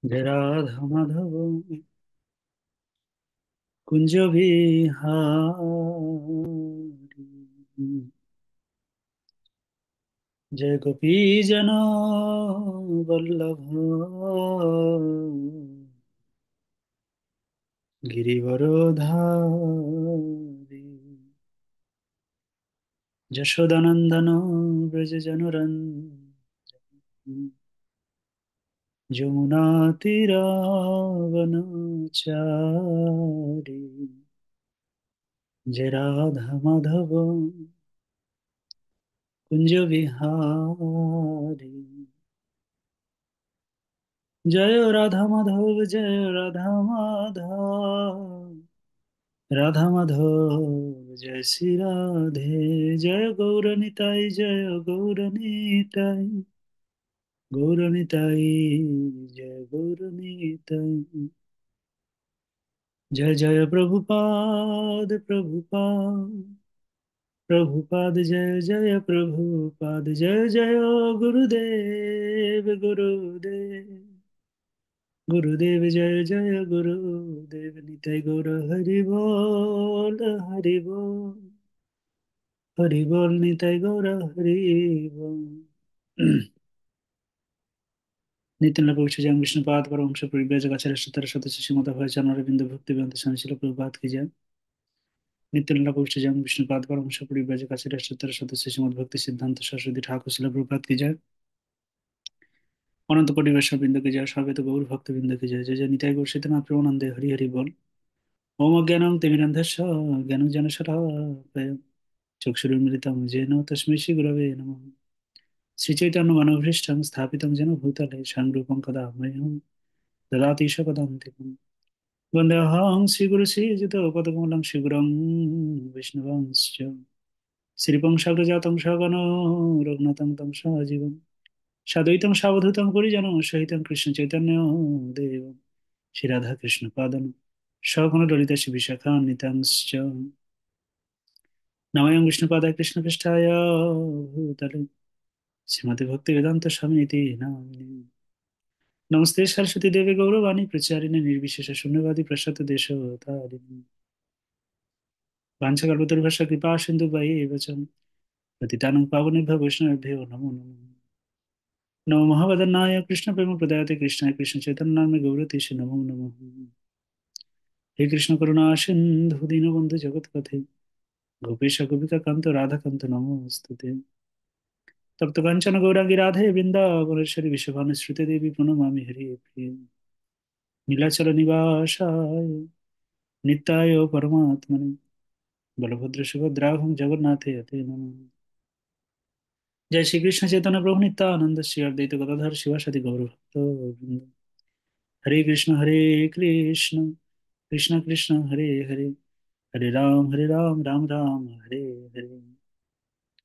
जय राधा माधव कुंज बिहारी जय गोपी जन वल्लभ गिरिवरधारी यशोदानंदन व्रज जनरंजन यमुना तीरावनचारी जय राधा माधव कुंज बिहारी जय राधा माधव जय राधा माधव राधा माधव जय श्री राधे जय गौरनिताई जय गौरनिताई गौरनिताई जय गौरनिताई जय जय प्रभुपाद प्रभुपाद प्रभुपाद जय जय प्रभुपाद जय जय गुरुदेव गुरुदेव गुरुदेव जय जय गुरुदेव निताई गौर हरि बोल हरि बोल हरि बोल निताई गौर हरि बोल नितिन लघुश जय विष्णुपाद परमहंस परिव्राजक आचार्य सतर सदस्य श्रीमद भय चरणरविंद भक्ति वेदांत स्वामी शिल प्रभुपाद की जय नितिन लघुश जय विष्णुपाद परमहंस परिव्राजक आचार्य सतर सदस्य श्रीमद भक्ति सिद्धांत सरस्वती ठाकुर शिल प्रभुपाद की जय अनंत कोटि वैष्णव बिंद की जय स्वागत गौर भक्त बिंद की जय जय जय निताई गौर सीतनाथ प्रेमानंदे हरि हरि बोल ओम अज्ञानं तिमिरन्धस्य ज्ञानञ्जनशलाकया चक्षुरुन्मिलितं येन तस्मै श्रीगुरवे नमः श्रीचैतन्यमनोभीष्टं स्थापितं येन भूतले स्वयं कदा मह्यं ददाति स्वपदान्तिकम् वन्देऽहं श्रीगुरुश्रीयुतपदकमलं श्रीगुरं विष्णुवंश्च श्रीपंशाग्रजातं सगनो रघुनाथं तं सजीवं साद्वैतं सावधूतं परिजनं सहितं कृष्णचैतन्यदेवं श्रीराधाकृष्णपादं सगणललिता श्रीविशाखान्वितांश्च नमामि विष्णुपादाय कृष्णपृष्ठाय भूतले श्रीमति भक्तिवेदान्त स्वामिनिति नामिने नमस्ते सरस्वती देवी गौरवाणी प्रचारिणे निर्विशेष शून्यवादी प्रसाद देशतारिणे वाञ्छाकल्पतरुभ्यश्च कृपा सिन्धुभ्यैव च पतितानां पावनेभ्यो वैष्णवेभ्यो नमो नमः नमो महावदनाय कृष्णप्रेमप्रदायते कृष्णाय कृष्णचैतन्यनाम्ने गौरतीशे नमो नमः हे कृष्ण करुणा सिन्धु दीनबन्धु जगत्पथे गोपेश गोपिकान्त राधाकान्त नमोऽस्तुते तप्त काञ्चन गौराङ्गी राधे वृन्दावनेश्वरि विश्वभानुश्रुते देवी प्रणमामि हरिप्रिये नीलाचल निवासाय नित्याय परमात्मने बलभद्र सुभद्राभं जगन्नाथे ते नमः जय श्री कृष्ण चैतन्य प्रभु नित्यानंद श्री अद्वैत गदाधर शिवासादि गौर भक्त हरे कृष्ण कृष्ण कृष्ण हरे हरे हरे राम राम राम हरे हरे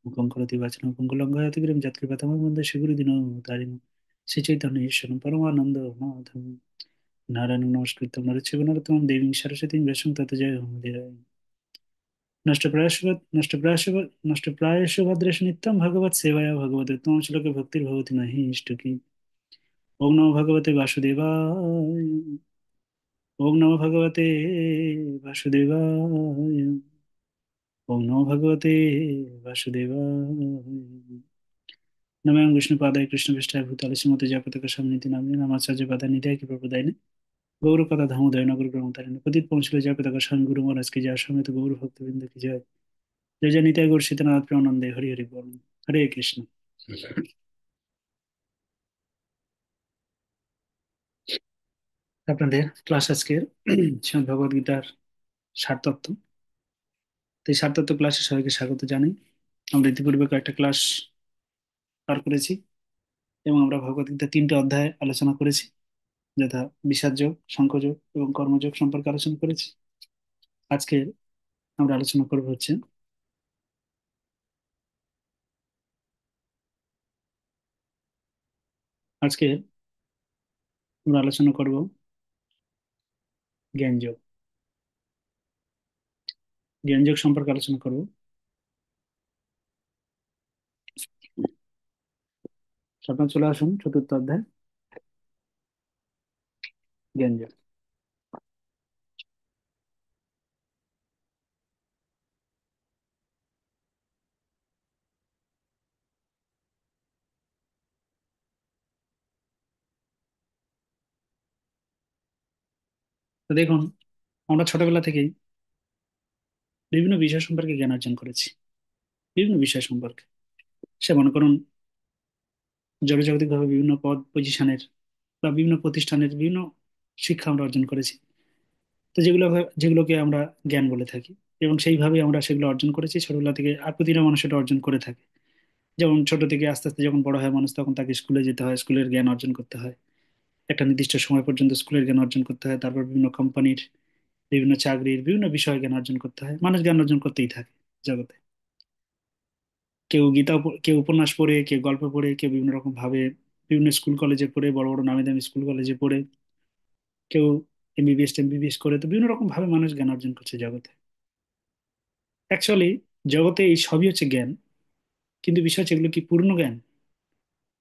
मुखं करोति वाचनं पङ्गुलङ्घयति गिरिं यत्कृपातमं वन्दे श्रीगुरुदिनोतारिणं श्रीचैतन्येश्वरं परमानन्द माधवं नारायणं नमस्कृत्य नरचैव नरोत्तमं देवीं सरस्वतीं व्यासं ततो जयमुदीरये नष्टप्रायेषु भद्रेषु नित्यं भगवत् सेवया भगवदुत्तमं श्लोके भक्तिर्भवति नहि इष्टकी ॐ नमो भगवते वासुदेवाय ॐ नमो भगवते वासुदेवाय ॐ नमो भगवते वासुदेवाय नमः विष्णुपादाय कृष्णपृष्ठाय भूताले श्रीमते जयपताका स्वामिनिति नामिने नामाचार्य पादा निधाय की प्रपदायने गौर कथा धामोदय नगर ग्रहतारिणे पतित पहुँचले जयपताका स्वामी गुरु महाराज की जय समेत गौर भक्तवृंद की जय जय जय निताय गौर सीतनाथ प्रेमानंदे हरि हरि बोल हरे कृष्ण আপনাদের ক্লাস আজকের শ্রীমদ্ ভগবদ গীতার সারতত্ত্ব তো এই সারতত্ত্ব ক্লাসে সবাইকে স্বাগত জানাই আমরা ইতিপূর্বে কয়েকটা ক্লাস পার করেছি এবং আমরা ভগবদ গীতার তিনটে অধ্যায় আলোচনা করেছি যথা বিষাদ যোগ সাংখ্যযোগ এবং কর্মযোগ সম্পর্কে আলোচনা করেছি আজকে আমরা আলোচনা করব হচ্ছে আজকে আমরা আলোচনা করব জ্ঞান যোগ জ্ঞান যোগ সম্পর্কে আলোচনা করব তো আপনারা চলে আসুন চতুর্থ অধ্যায় জ্ঞান যোগ। তো দেখুন, আমরা ছোটবেলা থেকেই বিভিন্ন বিষয় সম্পর্কে জ্ঞান অর্জন করেছি, বিভিন্ন বিষয় সম্পর্কে। সে মনে করুন জড়জাগতিক ভাবে বিভিন্ন পদ পজিশনের বা বিভিন্ন প্রতিষ্ঠানের বিভিন্ন শিক্ষা আমরা অর্জন করেছি। তো যেগুলোকে আমরা জ্ঞান বলে থাকি, এবং সেইভাবে আমরা সেগুলো অর্জন করেছি ছোটবেলা থেকে, আর প্রতিটা মানুষ এটা অর্জন করে থাকে। যেমন ছোট থেকে আস্তে আস্তে যখন বড় হয় মানুষ, তখন তাকে স্কুলে যেতে হয়, স্কুলের জ্ঞান অর্জন করতে হয়। একটা নির্দিষ্ট সময় পর্যন্ত স্কুলের জ্ঞান অর্জন করতে হয়, তারপর বিভিন্ন কোম্পানির, বিভিন্ন চাকরির বিভিন্ন বিষয়ে জ্ঞান অর্জন করতে হয়। মানুষ জ্ঞান অর্জন করতেই থাকে জগতে। কেউ উপন্যাস পড়ে, কেউ গল্প পড়ে, কেউ বিভিন্ন রকম ভাবে বিভিন্ন স্কুল কলেজে পড়ে, বড় বড় নামি দামি স্কুল কলেজে পড়ে, কেউ এমবিবিএস করে। তো বিভিন্ন রকম ভাবে মানুষ জ্ঞান অর্জন করছে জগতে। অ্যাকচুয়ালি জগতে এই সবই হচ্ছে জ্ঞান, কিন্তু বিষয় হচ্ছে এগুলো কি পূর্ণ জ্ঞান?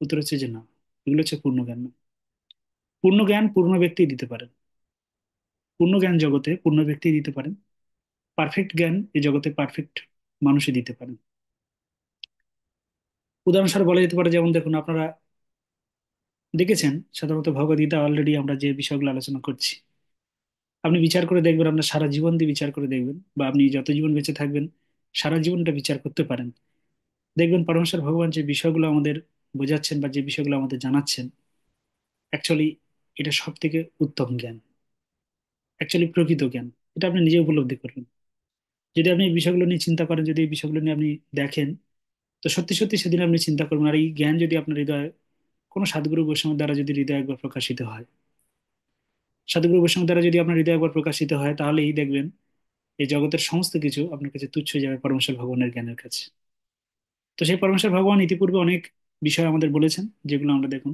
উত্তর হচ্ছে যে না, এগুলো হচ্ছে পূর্ণ জ্ঞান না। পূর্ণ জ্ঞান পূর্ণ ব্যক্তি দিতে পারেন। পূর্ণ জ্ঞান জগতে পূর্ণ ব্যক্তি দিতে পারেন। পারফেক্ট জ্ঞান এই জগতে পারফেক্ট মানুষই দিতে পারেন। উদাহরণস্বরূপ বলা যেতে পারে, যেমন দেখুন, আপনারা দেখেছেন সাধারণত ভগবদ্গীতা, অলরেডি আমরা যে বিষয়গুলো আলোচনা করছি, আপনি বিচার করে দেখবেন, আপনার সারা জীবন দিয়ে বিচার করে দেখবেন, বা আপনি যত জীবন বেঁচে থাকবেন সারা জীবনটা বিচার করতে পারেন, দেখবেন পরমেশ্বর ভগবান যে বিষয়গুলো আমাদের বোঝাচ্ছেন বা যে বিষয়গুলো আমাদের জানাচ্ছেন, অ্যাকচুয়ালি এটা সব থেকে উত্তম জ্ঞান, অ্যাকচুয়ালি প্রকৃত জ্ঞান। এটা আপনি নিজে উপলব্ধি করবেন যদি আপনি এই বিষয়গুলো নিয়ে চিন্তা করেন, যদি এই বিষয়গুলো নিয়ে আপনি দেখেন। তো সত্যি সত্যি সেদিন আপনি চিন্তা করবেন, আর এই জ্ঞান যদি আপনার হৃদয়ে কোনো সাধুগুরু বৈষ্ণবের দ্বারা যদি হৃদয়ে একবার প্রকাশিত হয়, সাধুগুরু বৈষ্ণবের দ্বারা যদি আপনার হৃদয়ে একবার প্রকাশিত হয়, তাহলেই দেখবেন এই জগতের সমস্ত কিছু আপনার কাছে তুচ্ছ হয়ে যাবে পরমেশ্বর ভগবানের জ্ঞানের কাছে। তো সেই পরমেশ্বর ভগবান ইতিপূর্বে অনেক বিষয় আমাদের বলেছেন, যেগুলো আমরা দেখুন,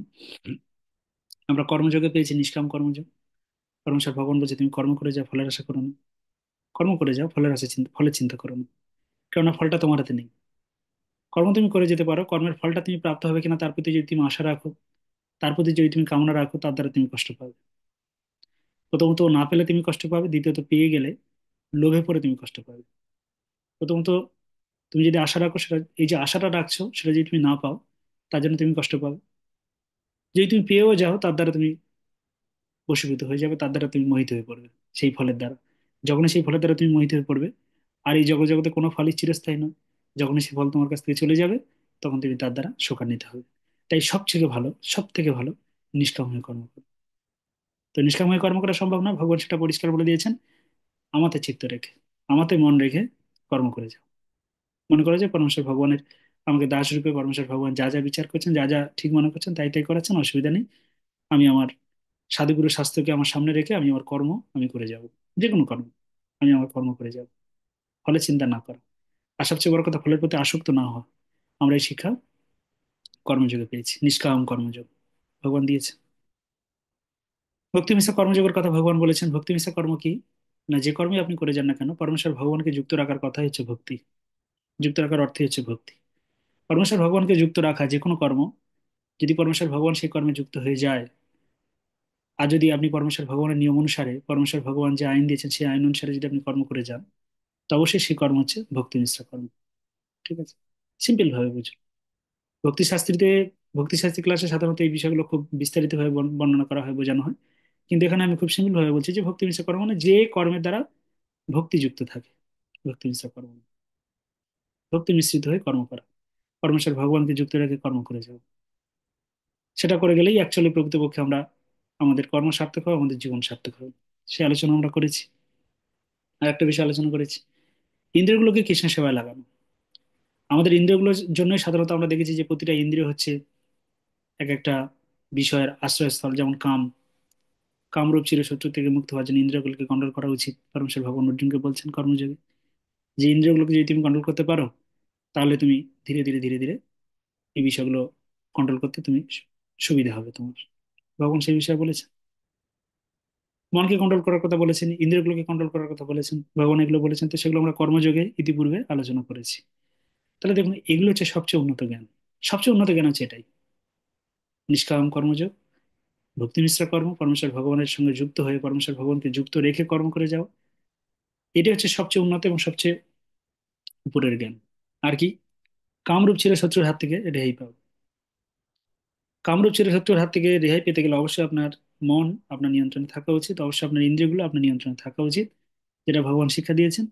আমরা কর্মযোগে পেয়েছি নিষ্কাম কর্মযোগ। পরমেশ্বর ভগবান বলছে, তুমি কর্ম করে যাও, ফলের আশা করো না। কর্ম করে যাও, ফলের চিন্তা করো না, কেননা ফলটা তোমার হাতে নেই। কর্ম তুমি করে যেতে পারো, কর্মের ফলটা তুমি প্রাপ্ত হবে কিনা তার প্রতি যদি তুমি আশা রাখো, তার প্রতি যদি তুমি কামনা রাখো, তার দ্বারা তুমি কষ্ট পাবে। প্রথমত না পেলে তুমি কষ্ট পাবে, দ্বিতীয়ত পেয়ে গেলে লোভে পড়ে তুমি কষ্ট পাবে। প্রথমত তুমি যদি আশা রাখো, সেটা, এই যে আশাটা রাখছো সেটা যদি তুমি না পাও, তার জন্য তুমি কষ্ট পাবে। যদি তুমি পেয়েও যাও, তার দ্বারা তুমি বশীভূত হয়ে যাবে, তার দ্বারা তুমি মোহিত হয়ে পড়বে সেই ফলের দ্বারা। যখনই সেই ফলের দ্বারা তুমি মোহিত হয়ে পড়বে, আর এই জগতে কোনো ফলই চিরস্থায়ী নয়, যখনই সেই ফল তোমার কাছ থেকে চলে যাবে, তখন তুমি তার দ্বারা শোকান্বিত হবে। তাই সব থেকে ভালো নিষ্কাম হয়ে কর্ম করা। তো নিষ্কাম হয়ে কর্ম করা সম্ভব না, ভগবান সেটা পরিষ্কার বলে দিয়েছেন, আমাতে চিত্ত রেখে, আমাতে মন রেখে কর্ম করে যাও। মনে করো যে পরমেশ্বর ভগবানের, আমাকে দাস রূপে পরমেশ্বর ভগবান যা যা বিচার করছেন, যা যা ঠিক মনে করছেন, তাই তাই করাচ্ছেন, অসুবিধা নেই। আমি আমার সাধুগুরু শাস্ত্রকে আমার সামনে রেখে আমি আমার কর্ম আমি করে যাব। যে কোনো কর্ম আমি আমার কর্ম করে যাব, ফলে চিন্তা না করা। আর সবচেয়ে বড় কথা, ফলের প্রতি আসক্ত না হওয়া। আমরা এই শিক্ষা কর্মযোগে পেয়েছি, নিষ্কাম কর্মযোগ ভগবান দিয়েছে। ভক্তি মিশা কর্মযোগের কথা ভগবান বলেছেন। ভক্তি মিশা কর্ম কি? না, যে কর্মই আপনি করে যান না কেন, পরমেশ্বর ভগবানকে যুক্ত রাখার কথাই হচ্ছে ভক্তি। যুক্ত রাখার অর্থই হচ্ছে ভক্তি। পরমেশ্বর ভগবানকে যুক্ত রাখা যে কোনো কর্ম, যদি পরমেশ্বর ভগবান সেই কর্মে যুক্ত হয়ে যায়, আর যদি আপনি পরমেশ্বর ভগবানের নিয়ম অনুসারে, পরমেশ্বর ভগবান যে আইন দিয়েছেন সেই আইন অনুসারে যদি আপনি কর্ম করে যান, তো অবশ্যই সেই কর্ম হচ্ছে ভক্তি মিশ্র কর্ম। ঠিক আছে? সিম্পল ভাবে বুঝুন। ভক্তি শাস্ত্রীতে, ভক্তি শাস্ত্রী ক্লাসে সাধারণত এই বিষয়গুলো খুব বিস্তারিত ভাবে বর্ণনা করা হয়, বোঝানো হয়। কিন্তু এখানে আমি খুব সিম্পল ভাবে বলছি যে ভক্তি মিশ্র কর্ম মানে যে কর্মের দ্বারা ভক্তি যুক্ত থাকে, ভক্তি মিশ্র কর্ম মানে ভক্তি মিশ্রিত হয়ে কর্ম করা, পরমেশ্বর ভগবানকে যুক্ত রেখে কর্ম করে যাওয়া। সেটা করে গেলেই অ্যাকচুয়ালি প্রকৃতপক্ষে আমরা, আমাদের কর্ম সার্থক হবে, আমাদের জীবন সার্থক হবে। সে আলোচনা আমরা করেছি। আর একটা বিষয় আলোচনা করেছি, ইন্দ্রিয়গুলোকে কৃষ্ণের সেবায় লাগানো। আমাদের ইন্দ্রিয়গুলোর জন্যই সাধারণত আমরা দেখেছি যে প্রতিটা ইন্দ্রিয় হচ্ছে এক একটা বিষয়ের আশ্রয়স্থল। যেমন কামরূপ চিরশত্রু থেকে মুক্ত হওয়ার জন্য ইন্দ্রিয়গুলোকে কন্ট্রোল করা উচিত। পরমেশ্বর ভগবান অর্জুনকে বলছেন কর্মযোগে, যে ইন্দ্রিয়গুলোকে যদি তুমি কন্ট্রোল করতে পারো, তাহলে তুমি ধীরে ধীরে ধীরে ধীরে এই বিষয়গুলো কন্ট্রোল করতে তুমি সুবিধা হবে তোমার। ভগবান সেই বিষয়ে বলেছেন। মনকে কন্ট্রোল করার কথা বলেছেন, ইন্দ্রিয়গুলোকে কন্ট্রোল করার কথা বলেছেন, ভগবান এগুলো বলেছেন। তো সেগুলো আমরা কর্মযোগে ইতিপূর্বে আলোচনা করেছি। তাহলে দেখুন, এগুলো হচ্ছে সবচেয়ে উন্নত জ্ঞান। সবচেয়ে উন্নত জ্ঞান হচ্ছে এটাই, নিষ্কাম কর্মযোগ, ভক্তি মিশ্র কর্ম, পরমেশ্বর ভগবানের সঙ্গে যুক্ত হয়ে পরমেশ্বর ভগবানকে যুক্ত রেখে কর্ম করে যাও। এটি হচ্ছে সবচেয়ে উন্নত এবং সবচেয়ে উপরের জ্ঞান। আর কি? কামরূপ ছেড়ে শত্রুর হাত থেকে রেহাই পাও। কামরূপ ছেড়ে শত্রুর হাত থেকে রেহাই পেতে গেলে অবশ্যই আপনার মন আপনার নিয়ন্ত্রণে থাকা উচিত, অবশ্যই আপনার ইন্দ্রিয়গুলো আপনার নিয়ন্ত্রণে থাকা উচিত, যেটা ভগবান শিক্ষা দিয়েছেন,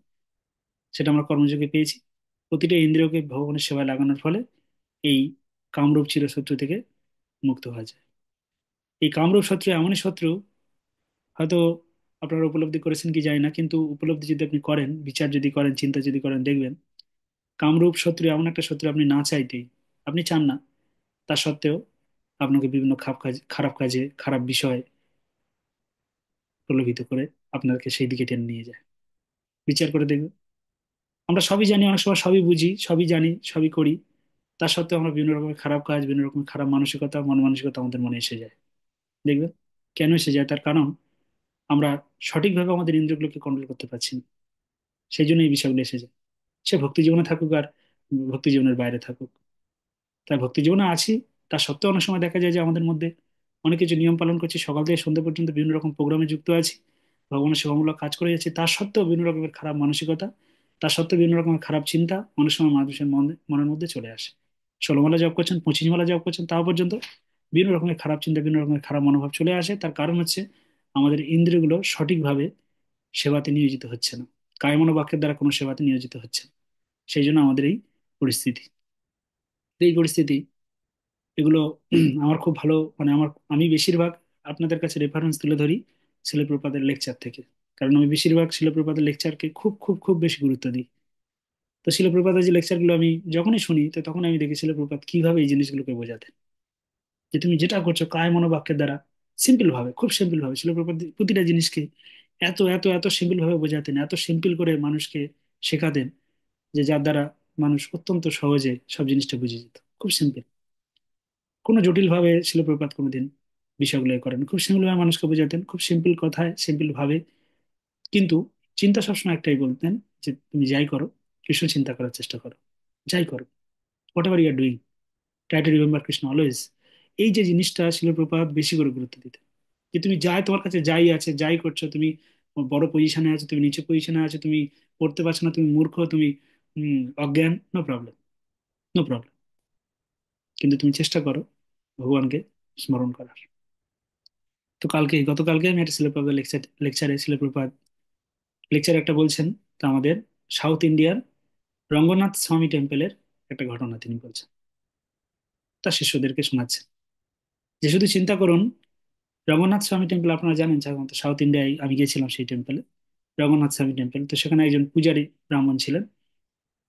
সেটা আমরা কর্মযোগে পেয়েছি। প্রতিটা ইন্দ্রিয়কে ভগবানের সেবায় লাগানোর ফলে এই কামরূপ চিরশত্রু থেকে মুক্ত হওয়া যায়। এই কামরূপ শত্রু এমনই শত্রু, হয়তো আপনারা উপলব্ধি করেছেন কি জানি না, কিন্তু উপলব্ধি যদি আপনি করেন, বিচার যদি করেন, চিন্তা যদি করেন, দেখবেন কামরূপ শত্রু এমন একটা শত্রু, আপনি না চাইতেই, আপনি চান না, তা সত্ত্বেও আপনাকে বিভিন্ন খারাপ কাজে, খারাপ বিষয়ে প্রলোভিত করে আপনাকে সেই দিকে টেনে নিয়ে যায়। বিচার করে দেখবেন, আমরা সবই জানি, অনেক সময় সবই বুঝি, সবই জানি, সবই করি, তা সত্ত্বেও আমরা বিভিন্ন রকমের খারাপ কাজ, বিভিন্ন রকমের খারাপ মানসিকতা, মন মানসিকতা আমাদের মনে এসে যায়। দেখবেন কেন এসে যায়, তার কারণ আমরা সঠিকভাবে আমাদের ইন্দ্রিয়গুলোকে কন্ট্রোল করতে পারছি না। সেই জন্য এই বিষয়গুলো এসে যায়। সে ভক্তি জীবনে থাকুক আর ভক্তি জীবনের বাইরে থাকুক, তাই ভক্তি জীবনে আছি, তা সত্ত্বেও অনেক সময় দেখা যায় যে আমাদের মধ্যে অনেক কিছু নিয়ম পালন করছি, সকাল থেকে সন্ধ্যা পর্যন্ত বিভিন্ন রকম প্রোগ্রামে যুক্ত আছি, ভগবানের সেবামূলক কাজ করে যাচ্ছি, তার সত্ত্বেও বিভিন্ন রকমের খারাপ মানসিকতা, তার সত্ত্বেও বিভিন্ন রকমের খারাপ চিন্তা অনেক সময় মানুষের মনের মধ্যে চলে আসে। 16 মালা জপ করছেন, 25 মালা জপ করছেন, তাও পর্যন্ত বিভিন্ন রকমের খারাপ চিন্তা, বিভিন্ন রকমের খারাপ মনোভাব চলে আসে। তার কারণ হচ্ছে আমাদের ইন্দ্রিয়গুলো সঠিকভাবে সেবাতে নিয়োজিত হচ্ছে না, কায় মনোবাক্যের দ্বারা কোনো সেবাতে নিয়োজিত হচ্ছে না। সেই জন্য আমাদের এই পরিস্থিতি। এই পরিস্থিতি এগুলো আমার খুব ভালো, মানে আমি বেশিরভাগ আপনাদের কাছে রেফারেন্স তুলে ধরি শিল প্রপাতের লেকচার থেকে, কারণ আমি বেশিরভাগ শিল প্রপাতের লেকচারকে খুব খুব খুব বেশি গুরুত্ব দিই। তো শিল প্রপাতের যে লেকচারগুলো আমি যখনই শুনি, তো তখন আমি দেখি শিল প্রপাত কিভাবে এই জিনিসগুলোকে বোঝাতে, যে তুমি যেটা করছো কায় মনোবাক্যের দ্বারা, সিম্পল ভাবে, খুব সিম্পল ভাবে শিল প্রপাত প্রতিটা জিনিসকে এত এত এত সিম্পল ভাবে বোঝাতেন, এত সিম্পল করে মানুষকে শেখাতেন, যে যার দ্বারা মানুষ অত্যন্ত সহজে সব জিনিসটা বুঝে যেত। খুব সিম্পল, কোনো জটিল ভাবে শিলপ্রপাত কোনোদিন বিষয়গুলো করেন, খুব সিম্পল ভাবে মানুষকে বোঝাতেন, খুব সিম্পল কথায়, সিম্পল ভাবে। কিন্তু চিন্তা সবসময় একটাই বলতেন, যে তুমি যাই করো, কৃষ্ণ চিন্তা করার চেষ্টা করো, যাই করো, whatever you are doing, try to remember Krishna always. এই যে জিনিসটা শিলপ্রপাত বেশি করে গুরুত্ব দিতেন, যে তুমি যাই, তোমার কাছে যাই আছে, যাই করছো, তুমি বড় পজিশনে আছো, তুমি নিচে পজিশনে আছো, তুমি পড়তে পারছো না, তুমি মূর্খ, তুমি অজ্ঞান, নো প্রবলেম, নো প্রবলেম, কিন্তু তুমি চেষ্টা করো ভগবানকে স্মরণ করার। তো গতকালকে আমি একটা শিলাপ্রপাত লেকচারে শিলাপ্রপাত লেকচার একটা বলছেন, তা আমাদের সাউথ ইন্ডিয়ার রঙ্গনাথ স্বামী টেম্পলের একটা ঘটনা তিনি বলছেন, তার শিষ্যদেরকে শোনাচ্ছেন, যে শুধু চিন্তা করুন, রঙ্গনাথ স্বামী টেম্পল আপনারা জানেন, সাধারণত সাউথ ইন্ডিয়ায় আমি গিয়েছিলাম সেই টেম্পলে, রঙ্গনাথ স্বামী টেম্পল। তো সেখানে একজন পূজারী ব্রাহ্মণ ছিলেন।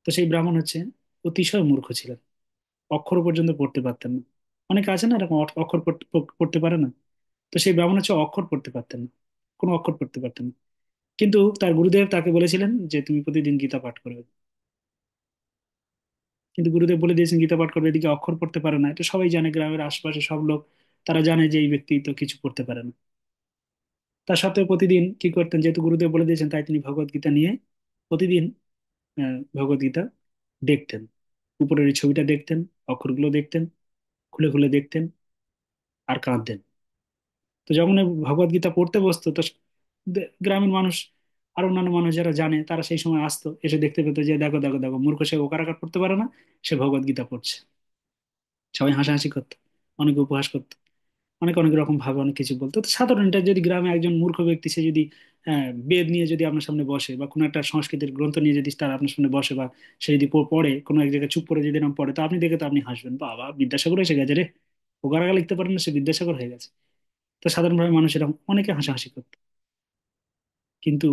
তো সেই ব্রাহ্মণ হচ্ছে অতিশয় মূর্খ ছিলেন, অক্ষর পর্যন্ত পড়তে পারতেন না। অনেকে আছে না এরকম, অক্ষর পড়তে পারে না। তো সেই ব্রাহ্মণ হচ্ছে অক্ষর পড়তে পারতেন না, কোনো অক্ষর পড়তে পারতেন না। কিন্তু তার গুরুদেব তাকে বলেছিলেন যে তুমি প্রতিদিন গীতা পাঠ করবে। কিন্তু গুরুদেব বলে দিয়েছেন গীতা পাঠ করবে, এদিকে অক্ষর পড়তে পারে না, এটা সবাই জানে, গ্রামের আশেপাশে সব লোক তারা জানে যে এই ব্যক্তি তো কিছু পড়তে পারে না। তা সত্ত্বেও প্রতিদিন কি করতেন, যেহেতু গুরুদেব বলে দিয়েছেন, তাই তিনি ভগবত গীতা নিয়ে প্রতিদিন ভগবত গীতা দেখতেন, উপরের এই ছবিটা দেখতেন, অক্ষরগুলো দেখতেন, খুলে খুলে দেখতেন, আর কাঁদতেন। তো যখন ভগবত গীতা পড়তে বসতো, তো গ্রামীণ মানুষ আর অন্যান্য মানুষ যারা জানে, তারা সেই সময় আসতো, এসে দেখতে পেতো যে দেখো দেখো দেখো, মূর্খ, সে ওকার আকার পড়তে পারে না, সে ভগবত গীতা পড়ছে। সবাই হাসাহাসি করতো, অনেকে উপহাস করতো, অনেক অনেক রকম ভাবে অনেক কিছু বলতো। তো সাধারণ, এটা যদি গ্রামে একজন মূর্খ ব্যক্তি, সে যদি বেদ নিয়ে যদি আপনার সামনে বসে, বা কোনো একটা সংস্কৃতির গ্রন্থ নিয়ে যদি তার আপনার সামনে বসে, বা সে যদি পড়ে কোনো এক জায়গায় চুপ করে যদি নাম পড়ে, তো আপনি দেখে তো আপনি হাসবেন, বাবা বিদ্যাসাগর এসে গেছে রে, ওকার আকার লিখতে পারেন না, সে বিদ্যাসাগর হয়ে গেছে। তো সাধারণভাবে মানুষ এরকম অনেকে হাসাহাসি করতো। কিন্তু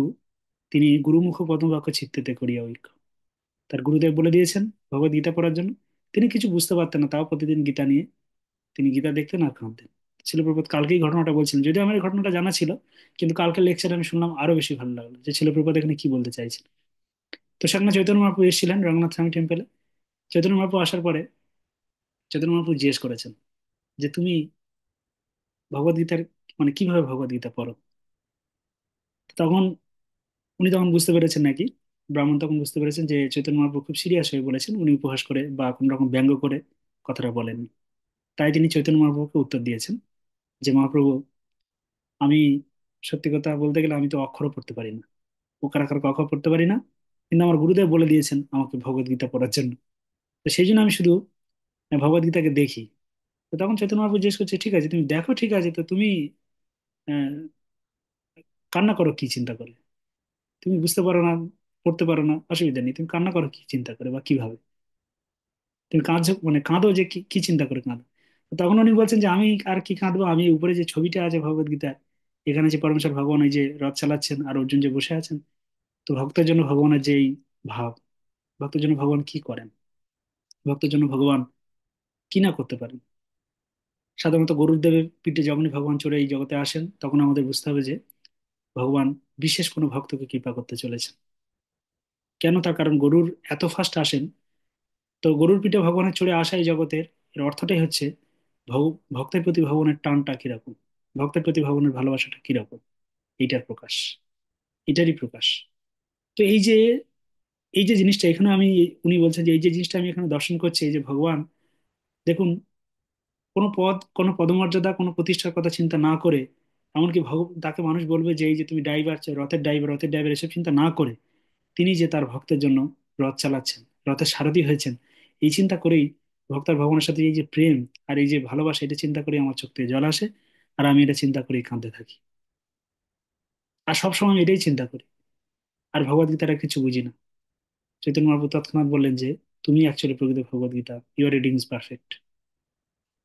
তিনি গুরুমুখ পদ্মবাক্য ছিটতে করিয়া ঐক্য, তার গুরুদেব বলে দিয়েছেন ভগবত গীতা পড়ার জন্য। তিনি কিছু বুঝতে পারতেন না, তাও প্রতিদিন গীতা নিয়ে তিনি গীতা দেখতেন আর কাঁদতেন। শিলপ্রপাত কালকেই ঘটনাটা বলছিলেন, যদিও আমার এই ঘটনাটা জানা ছিল, কিন্তু কালকের লেকচারে আমি শুনলাম, আরো বেশি ভালো লাগলো যে শিলপ্রপাত এখানে কি বলতে চাইছেন। তো সেখানে চৈতন্য মহাপ্রভু এসেছিলেন রঙ্গনাথ স্বামী টেম্পলে। চৈতন্য মহাপ্রভু আসার পরে চৈতন্য মহাপ্রভু জিজ্ঞেস করেছেন যে তুমি ভগবত গীতার, মানে কিভাবে ভগবত গীতা পড়ো। তখন তখন বুঝতে পেরেছেন নাকি, ব্রাহ্মণ তখন বুঝতে পেরেছেন যে চৈতন্য মহাপ্রভু খুব সিরিয়াস হয়ে বলেছেন, উনি উপহাস করে বা কোন রকম ব্যঙ্গ করে কথাটা বলেননি। তাই তিনি চৈতন্য মহাপ্রভুকে উত্তর দিয়েছেন যে মহাপ্রভু, আমি সত্যি কথা বলতে গেলে আমি তো অক্ষরও পড়তে পারি না, ওকার আকার ক খ পড়তে পারি না, কিন্তু আমার গুরুদেব বলে দিয়েছেন আমাকে ভগবত গীতা পড়ার জন্য। তো সেই জন্য আমি শুধু ভগবত গীতাকে দেখি। তো তখন চৈতন্য মহাপ্রভু জিজ্ঞেস করছে, ঠিক আছে তুমি দেখো, ঠিক আছে, তো তুমি আহ, কান্না করো কি চিন্তা করে? তুমি বুঝতে পারো না, পড়তে পারো না, অসুবিধা নেই, তুমি কান্না করো কি চিন্তা করে বা কিভাবে? তুমি কাঁদছো, মানে কাঁদো যে কি কি চিন্তা করে কাঁদো? তো তখন উনি বলছেন যে আমি আর কি কাঁদবো, আমি উপরে যে ছবিটা আছে ভগবত গীতায়, এখানে যে পরমেশ্বর ভগবান এই যে রথ চালাচ্ছেন আর অর্জুন যে বসে আছেন, তো ভক্তের জন্য ভগবানের যে এই ভাব, ভক্তের জন্য ভগবান কি করেন, ভক্তের জন্য ভগবান কি না করতে পারেন। সাধারণত গরুর দেবের পিঠে যখনই ভগবান চড়ে এই জগতে আসেন, তখন আমাদের বুঝতে হবে যে ভগবান বিশেষ কোনো ভক্তকে কৃপা করতে চলেছেন। কেন? তার কারণ গরুর এত ফাস্ট আসেন, তো গরুর পিঠে ভগবানের চড়ে আসা এই জগতের, এর অর্থটাই হচ্ছে ভক্তের প্রতি ভগবানের টানটা কিরকম, ভক্তের প্রতি ভগবানের ভালোবাসাটা কিরকম, এইটার প্রকাশ, এটারই প্রকাশ। তো এই যে জিনিসটা এখানে আমি, উনি বলছেন যে এই যে জিনিসটা আমি এখানে দর্শন করছি, এই যে ভগবান, দেখুন, কোনো পদ, কোনো পদমর্যাদা, কোনো প্রতিষ্ঠার কথা চিন্তা না করে, এমনকি তাকে মানুষ বলবে যে এই যে তুমি ড্রাইভার, রথের ড্রাইভার, রথের ড্রাইভার, এসব চিন্তা না করে তিনি যে তার ভক্তের জন্য রথ চালাচ্ছেন, রথের সারথি হয়েছেন, এই চিন্তা করেই ভক্তার ভগবানের সাথে এই যে প্রেম আর এই যে ভালোবাসা, এটা চিন্তা করে আমার চোখ থেকে জল আসে, আর আমি এটা চিন্তা করেই কাঁদতে থাকি। আর সবসময় আমি এটাই চিন্তা করি, আর ভগবদ গীতাটা কিছু বুঝি না। চৈতন্য মহাপ্রভু তৎক্ষণাৎ বললেন যে তুমি অ্যাকচুয়ালি প্রকৃত Bhagavad Gita, your reading is perfect,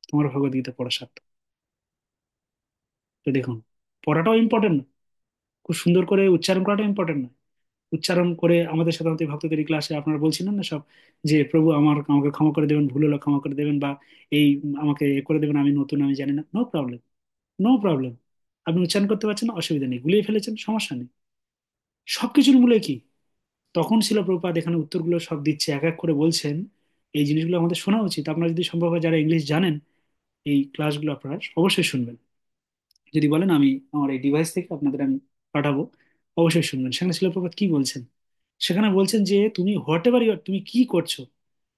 তোমার ভগবদ গীতা পড়া সার্থক। তো দেখুন, পড়াটাও ইম্পর্টেন্ট না, খুব সুন্দর করে উচ্চারণ করাটাও ইম্পর্টেন্ট না। উচ্চারণ করে আমাদের সাধারণত ভক্তদের ক্লাসে আপনারা বলছিলেন না সব, যে প্রভু আমাকে ক্ষমা করে দেবেন, ভুল হলে ক্ষমা করে দেবেন, বা এই আমাকে এ করে দেবেন, আমি নতুন, আমি জানি না, নো প্রবলেম, নো প্রবলেম। আপনি উচ্চারণ করতে পারছেন না, অসুবিধা নেই, গুলিয়ে ফেলেছেন, সমস্যা নেই। সবকিছুর মূলে কি? তখন ছিল প্রভুপাদ এখানে উত্তরগুলো সব দিচ্ছে, এক এক করে বলছেন। এই জিনিসগুলো আমাদের শোনা উচিত। আপনারা যদি সম্ভব হয়, যারা ইংলিশ জানেন, এই ক্লাসগুলো আপনারা অবশ্যই শুনবেন। যদি বলেন আমি আমার এই ডিভাইস থেকে আপনাদের আমি পাঠাবো, অবশ্যই শুনবেন। সেখানে শিল প্রপাত কি বলছেন? সেখানে বলছেন যে তুমি হোয়াট এভার ইউ, তুমি কি করছো,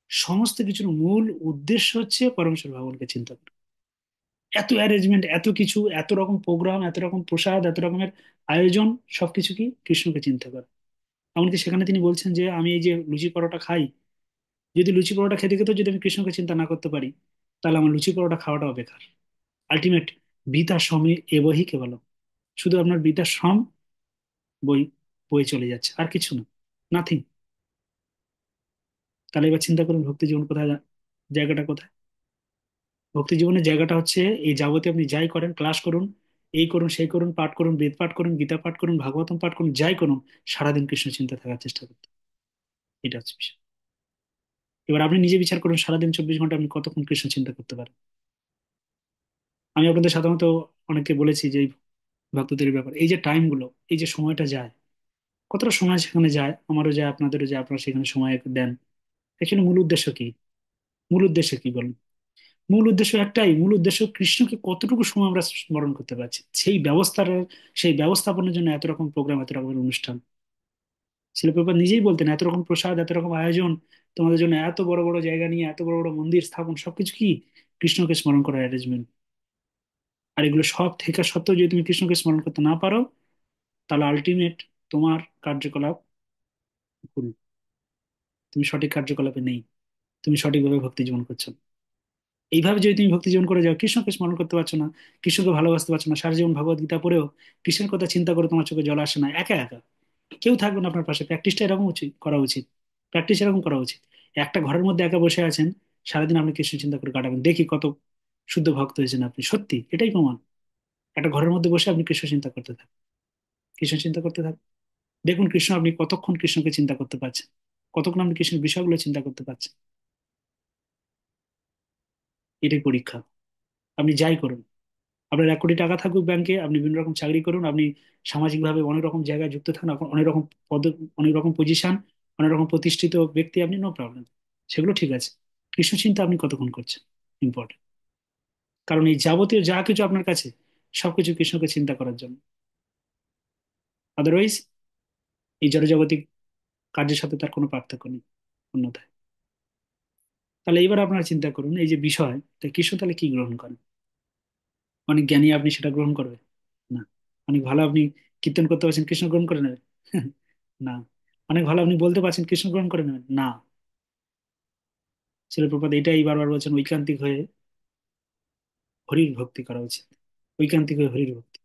সমস্ত কিছুর মূল উদ্দেশ্য হচ্ছে পরমেশ্বর ভগবানকে চিন্তা করা। এত অ্যারেঞ্জমেন্ট, এত কিছু, এত রকম প্রোগ্রাম, এত রকম প্রসাদ, এত রকমের আয়োজন, সবকিছু কি কৃষ্ণকে চিন্তা করা। এমনকি সেখানে তিনি বলছেন যে আমি এই যে লুচি পরোটা খাই, যদি লুচি পরোটা খেতে খেতে যদি আমি কৃষ্ণকে চিন্তা না করতে পারি, তাহলে আমার লুচি পরোটা খাওয়াটাও বেকার। আলটিমেট বিতা সমী এবহি কেবল, শুধু আপনার বিতা সম বই বই চলে যাচ্ছে, আর কিছু না, নাথিং। তাহলে এবার চিন্তা করুন ভক্তি জীবন কোথায় জায়গাটা কোথায়? ভক্তি জীবনের জায়গাটা হচ্ছে এই যাবতীয় আপনি যাই করেন, ক্লাস করুন, এই করুন, সেই করুন, পাঠ করুন, বেদ পাঠ করুন, গীতা পাঠ করুন, ভাগবতম পাঠ করুন, যাই করুন, সারাদিন কৃষ্ণ চিন্তা থাকার চেষ্টা করতে। এটা হচ্ছে বিষয়। এবার আপনি নিজে বিচার করুন, সারাদিন 24 ঘন্টা আপনি কতক্ষণ কৃষ্ণ চিন্তা করতে পারেন? আমি আপনাদের সাধারণত অনেককে বলেছি যে এই ভক্তদের ব্যাপার, এই যে টাইম গুলো, এই যে সময়টা যায়, কতটা সময় সেখানে যায়, আমারও যায়, আপনাদেরও যায়, আপনারা সেখানে সময় দেন। অ্যাকচুয়ালি মূল উদ্দেশ্য কি? মূল উদ্দেশ্য কি বলুন? মূল উদ্দেশ্য একটাই, মূল উদ্দেশ্য কৃষ্ণকে কতটুকু সময় আমরা স্মরণ করতে পারছি, সেই ব্যবস্থার, সেই ব্যবস্থাপনার জন্য এত রকম প্রোগ্রাম, এত রকমের অনুষ্ঠান। শিলপ্রপাত নিজেই বলতেন এত রকম প্রসাদ, এত রকম আয়োজন, তোমাদের জন্য এত বড় বড় জায়গা নিয়ে এত বড় বড় মন্দির স্থাপন, সবকিছু কি কৃষ্ণকে স্মরণ করার অ্যারেঞ্জমেন্ট। আর এগুলো সব থেকে সত্ত্বেও যদি তুমি কৃষ্ণকে স্মরণ করতে না পারো, তাহলে আলটিমেট তোমার কার্যকলাপ ভুল, তুমি সঠিক কার্যকলাপে নেই, তুমি সঠিকভাবে ভক্তি জীবন করছো না। এইভাবে যদি তুমি ভক্তি জীবন করে যাও, কৃষ্ণকে স্মরণ করতে পারছো না, কৃষ্ণকে ভালোবাসতে পারছো না, সারা জীবন ভগবত গীতা পড়েও কৃষ্ণের কথা চিন্তা করে তোমার চোখে জল আসে না, একা একা, কেউ থাকবে না আপনার পাশে। প্র্যাকটিসটা এরকম উচিত করা উচিত, প্র্যাকটিস এরকম করা উচিত। একটা ঘরের মধ্যে একা বসে আছেন, সারাদিন আপনি কৃষ্ণ চিন্তা করে কাটাবেন, দেখি কত শুদ্ধ ভক্ত হয়েছেন আপনি। সত্যি এটাই প্রমাণ। একটা ঘরের মধ্যে বসে আপনি কৃষ্ণ চিন্তা করতে থাকুন, কৃষ্ণ চিন্তা করতে থাকুন, দেখুন কৃষ্ণ, আপনি কতক্ষণ কৃষ্ণকে চিন্তা করতে পারছেন, কতক্ষণ আপনি কৃষ্ণের বিষয়গুলো চিন্তা করতে পারছেন। এটাই পরীক্ষা। আপনি যাই করুন, আপনার 1 কোটি টাকা থাকুক ব্যাংকে, আপনি বিভিন্ন রকম চাকরি করুন, আপনি সামাজিকভাবে অনেক রকম জায়গায় যুক্ত থাকুন, অনেক রকম পদ, অনেক রকম পজিশন, অনেক রকম প্রতিষ্ঠিত ব্যক্তি আপনি, নো প্রবলেম, সেগুলো ঠিক আছে। কৃষ্ণ চিন্তা আপনি কতক্ষণ করছেন, ইম্পর্টেন্ট। কারণ এই যাবতীয় যা কিছু আপনার কাছে, সবকিছু কৃষ্ণকে চিন্তা করার জন্য। আদারওয়াইজ এই জড়জাগতিক কার্যের সাথে তার কোনো পার্থক্য নেই অন্যথায়। তাহলে এবার আপনারা চিন্তা করুন, এই যে বিষয়, তা কৃষ্ণ তাহলে কি গ্রহণ করেন? অনেক জ্ঞানী আপনি সেটা গ্রহণ করবে না। অনেক ভালো আপনি কীর্তন করতে পারছেন, কৃষ্ণ গ্রহণ করে নেবেন না। অনেক ভালো আপনি বলতে পারছেন, কৃষ্ণ গ্রহণ করে নেবেন না। শিল প্রপাত এটাই বারবার বলছেন, ঐকান্তিক হয়ে হরির ভক্তি করা উচিত। ঐকান্তিক হয়ে হরির ভক্তি,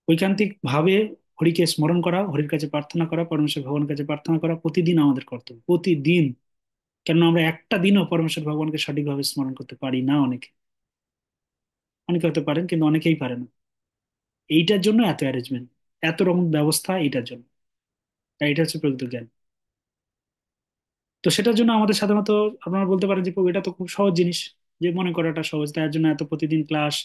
ঐকান্তিক ভাবে হরিকে স্মরণ করা, হরির কাছে প্রার্থনা করা, পরমেশ্বর ভগবানের কাছে প্রার্থনা করা প্রতিদিন আমাদের কর্তব্য, প্রতিদিন। কেন আমরা একটা দিনও পরমেশ্বর ভগবানকে সঠিকভাবে স্মরণ করতে পারি না। অনেকে, অনেকে হতে পারেন কিন্তু অনেকেই পারে না। এইটার জন্য এত অ্যারেঞ্জমেন্ট, এত রকম ব্যবস্থা এইটার জন্য। আর এটা হচ্ছে প্রকৃত জ্ঞান। তো সেটার জন্য আমাদের সাধারণত আপনারা বলতে পারেন যে প্রভু, এটা তো খুব সহজ জিনিস, যে মনে করাটা সহজ, তার জন্য এত প্রতিদিন ক্লাস,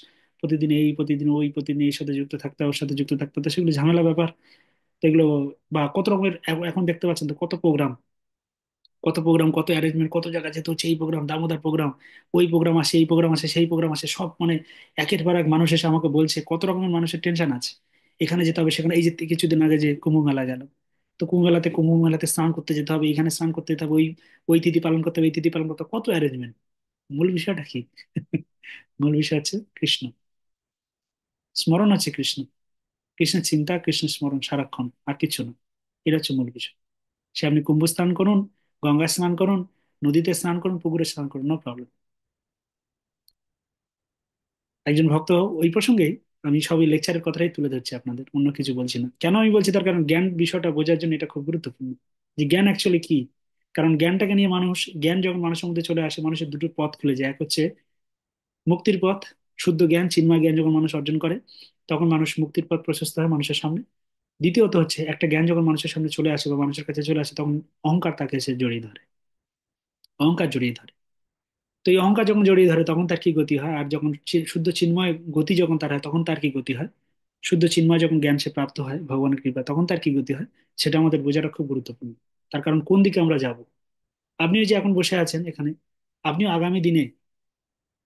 প্রতিদিন এই প্রতিদিন ওই, প্রতিদিন এর সাথে যুক্ত থাকতে হবে, ওর সাথে যুক্ত থাকতে হবে, তো সেগুলো ঝামেলা ব্যাপার। তো এগুলো বা কত রকমের এখন দেখতে পাচ্ছেন তো, কত প্রোগ্রাম, কত প্রোগ্রাম, কত অ্যারেঞ্জমেন্ট, কত জায়গা যেতে হচ্ছে, এই প্রোগ্রাম, দামোদর প্রোগ্রাম, ওই প্রোগ্রাম আসে, এই প্রোগ্রাম আসে, সেই প্রোগ্রাম আসে, সব মানে একের পর এক মানুষ এসে আমাকে বলছে কত রকমের মানুষের টেনশন আছে। এখানে যেতে হবে, সেখানে, এই যে কিছুদিন আগে যে কুম্ভ মেলা গেল, তো কুম্ভ মেলাতে স্নান করতে যেতে হবে, এখানে স্নান করতে যেতে হবে, ওই ওই তিথি পালন করতে হবে, এই তিথি পালন করতে হবে, কত অ্যারেঞ্জমেন্ট। মূল বিষয়টা কি? মূল বিষয় হচ্ছে কৃষ্ণ, স্মরণ হচ্ছে কৃষ্ণ, কৃষ্ণের চিন্তা, কৃষ্ণের স্মরণ সারাক্ষণ, আর কিছু না। এটা হচ্ছে মূল বিষয়। সে আপনি কুম্ভ স্নান করুন, গঙ্গায় স্নান করুন, নদীতে স্নান করুন, পুকুরে স্নান করুন, নো প্রবলেম। একজন ভক্ত, ওই প্রসঙ্গেই আমি সবই লেকচারের কথাটাই তুলে ধরছি আপনাদের, অন্য কিছু বলছি না। কেন আমি বলছি, তার কারণ জ্ঞান বিষয়টা বোঝার জন্য এটা খুব গুরুত্বপূর্ণ, যে জ্ঞান অ্যাকচুয়ালি কি। কারণ জ্ঞানটাকে নিয়ে মানুষ, জ্ঞান যখন মানুষের মধ্যে চলে আসে, মানুষের দুটো পথ খুলে যায়। এক হচ্ছে মুক্তির পথ, শুদ্ধ জ্ঞান, চিন্ময় জ্ঞান যখন মানুষ অর্জন করে, তখন মানুষ মুক্তির পথ প্রশস্ত হয় মানুষের সামনে। দ্বিতীয়ত হচ্ছে, একটা জ্ঞান যখন মানুষের সামনে চলে আসে বা মানুষের কাছে চলে আসে, তখন অহংকার তাকে এসে জড়িয়ে ধরে, অহংকার জড়িয়ে ধরে। তো এই অহংকার যখন জড়িয়ে ধরে, তখন তার কি গতি হয়? আর যখন শুদ্ধ চিন্ময় গতি যখন তার হয়, তখন তার কি গতি হয়? শুদ্ধ চিন্ময় যখন জ্ঞান সে প্রাপ্ত হয় ভগবানের কৃপা, তখন তার কি গতি হয়? সেটা আমাদের বোঝাটা খুব গুরুত্বপূর্ণ। তার কারণ কোন দিকে আমরা যাব। আপনিও যে এখন বসে আছেন এখানে, আপনিও আগামী দিনে,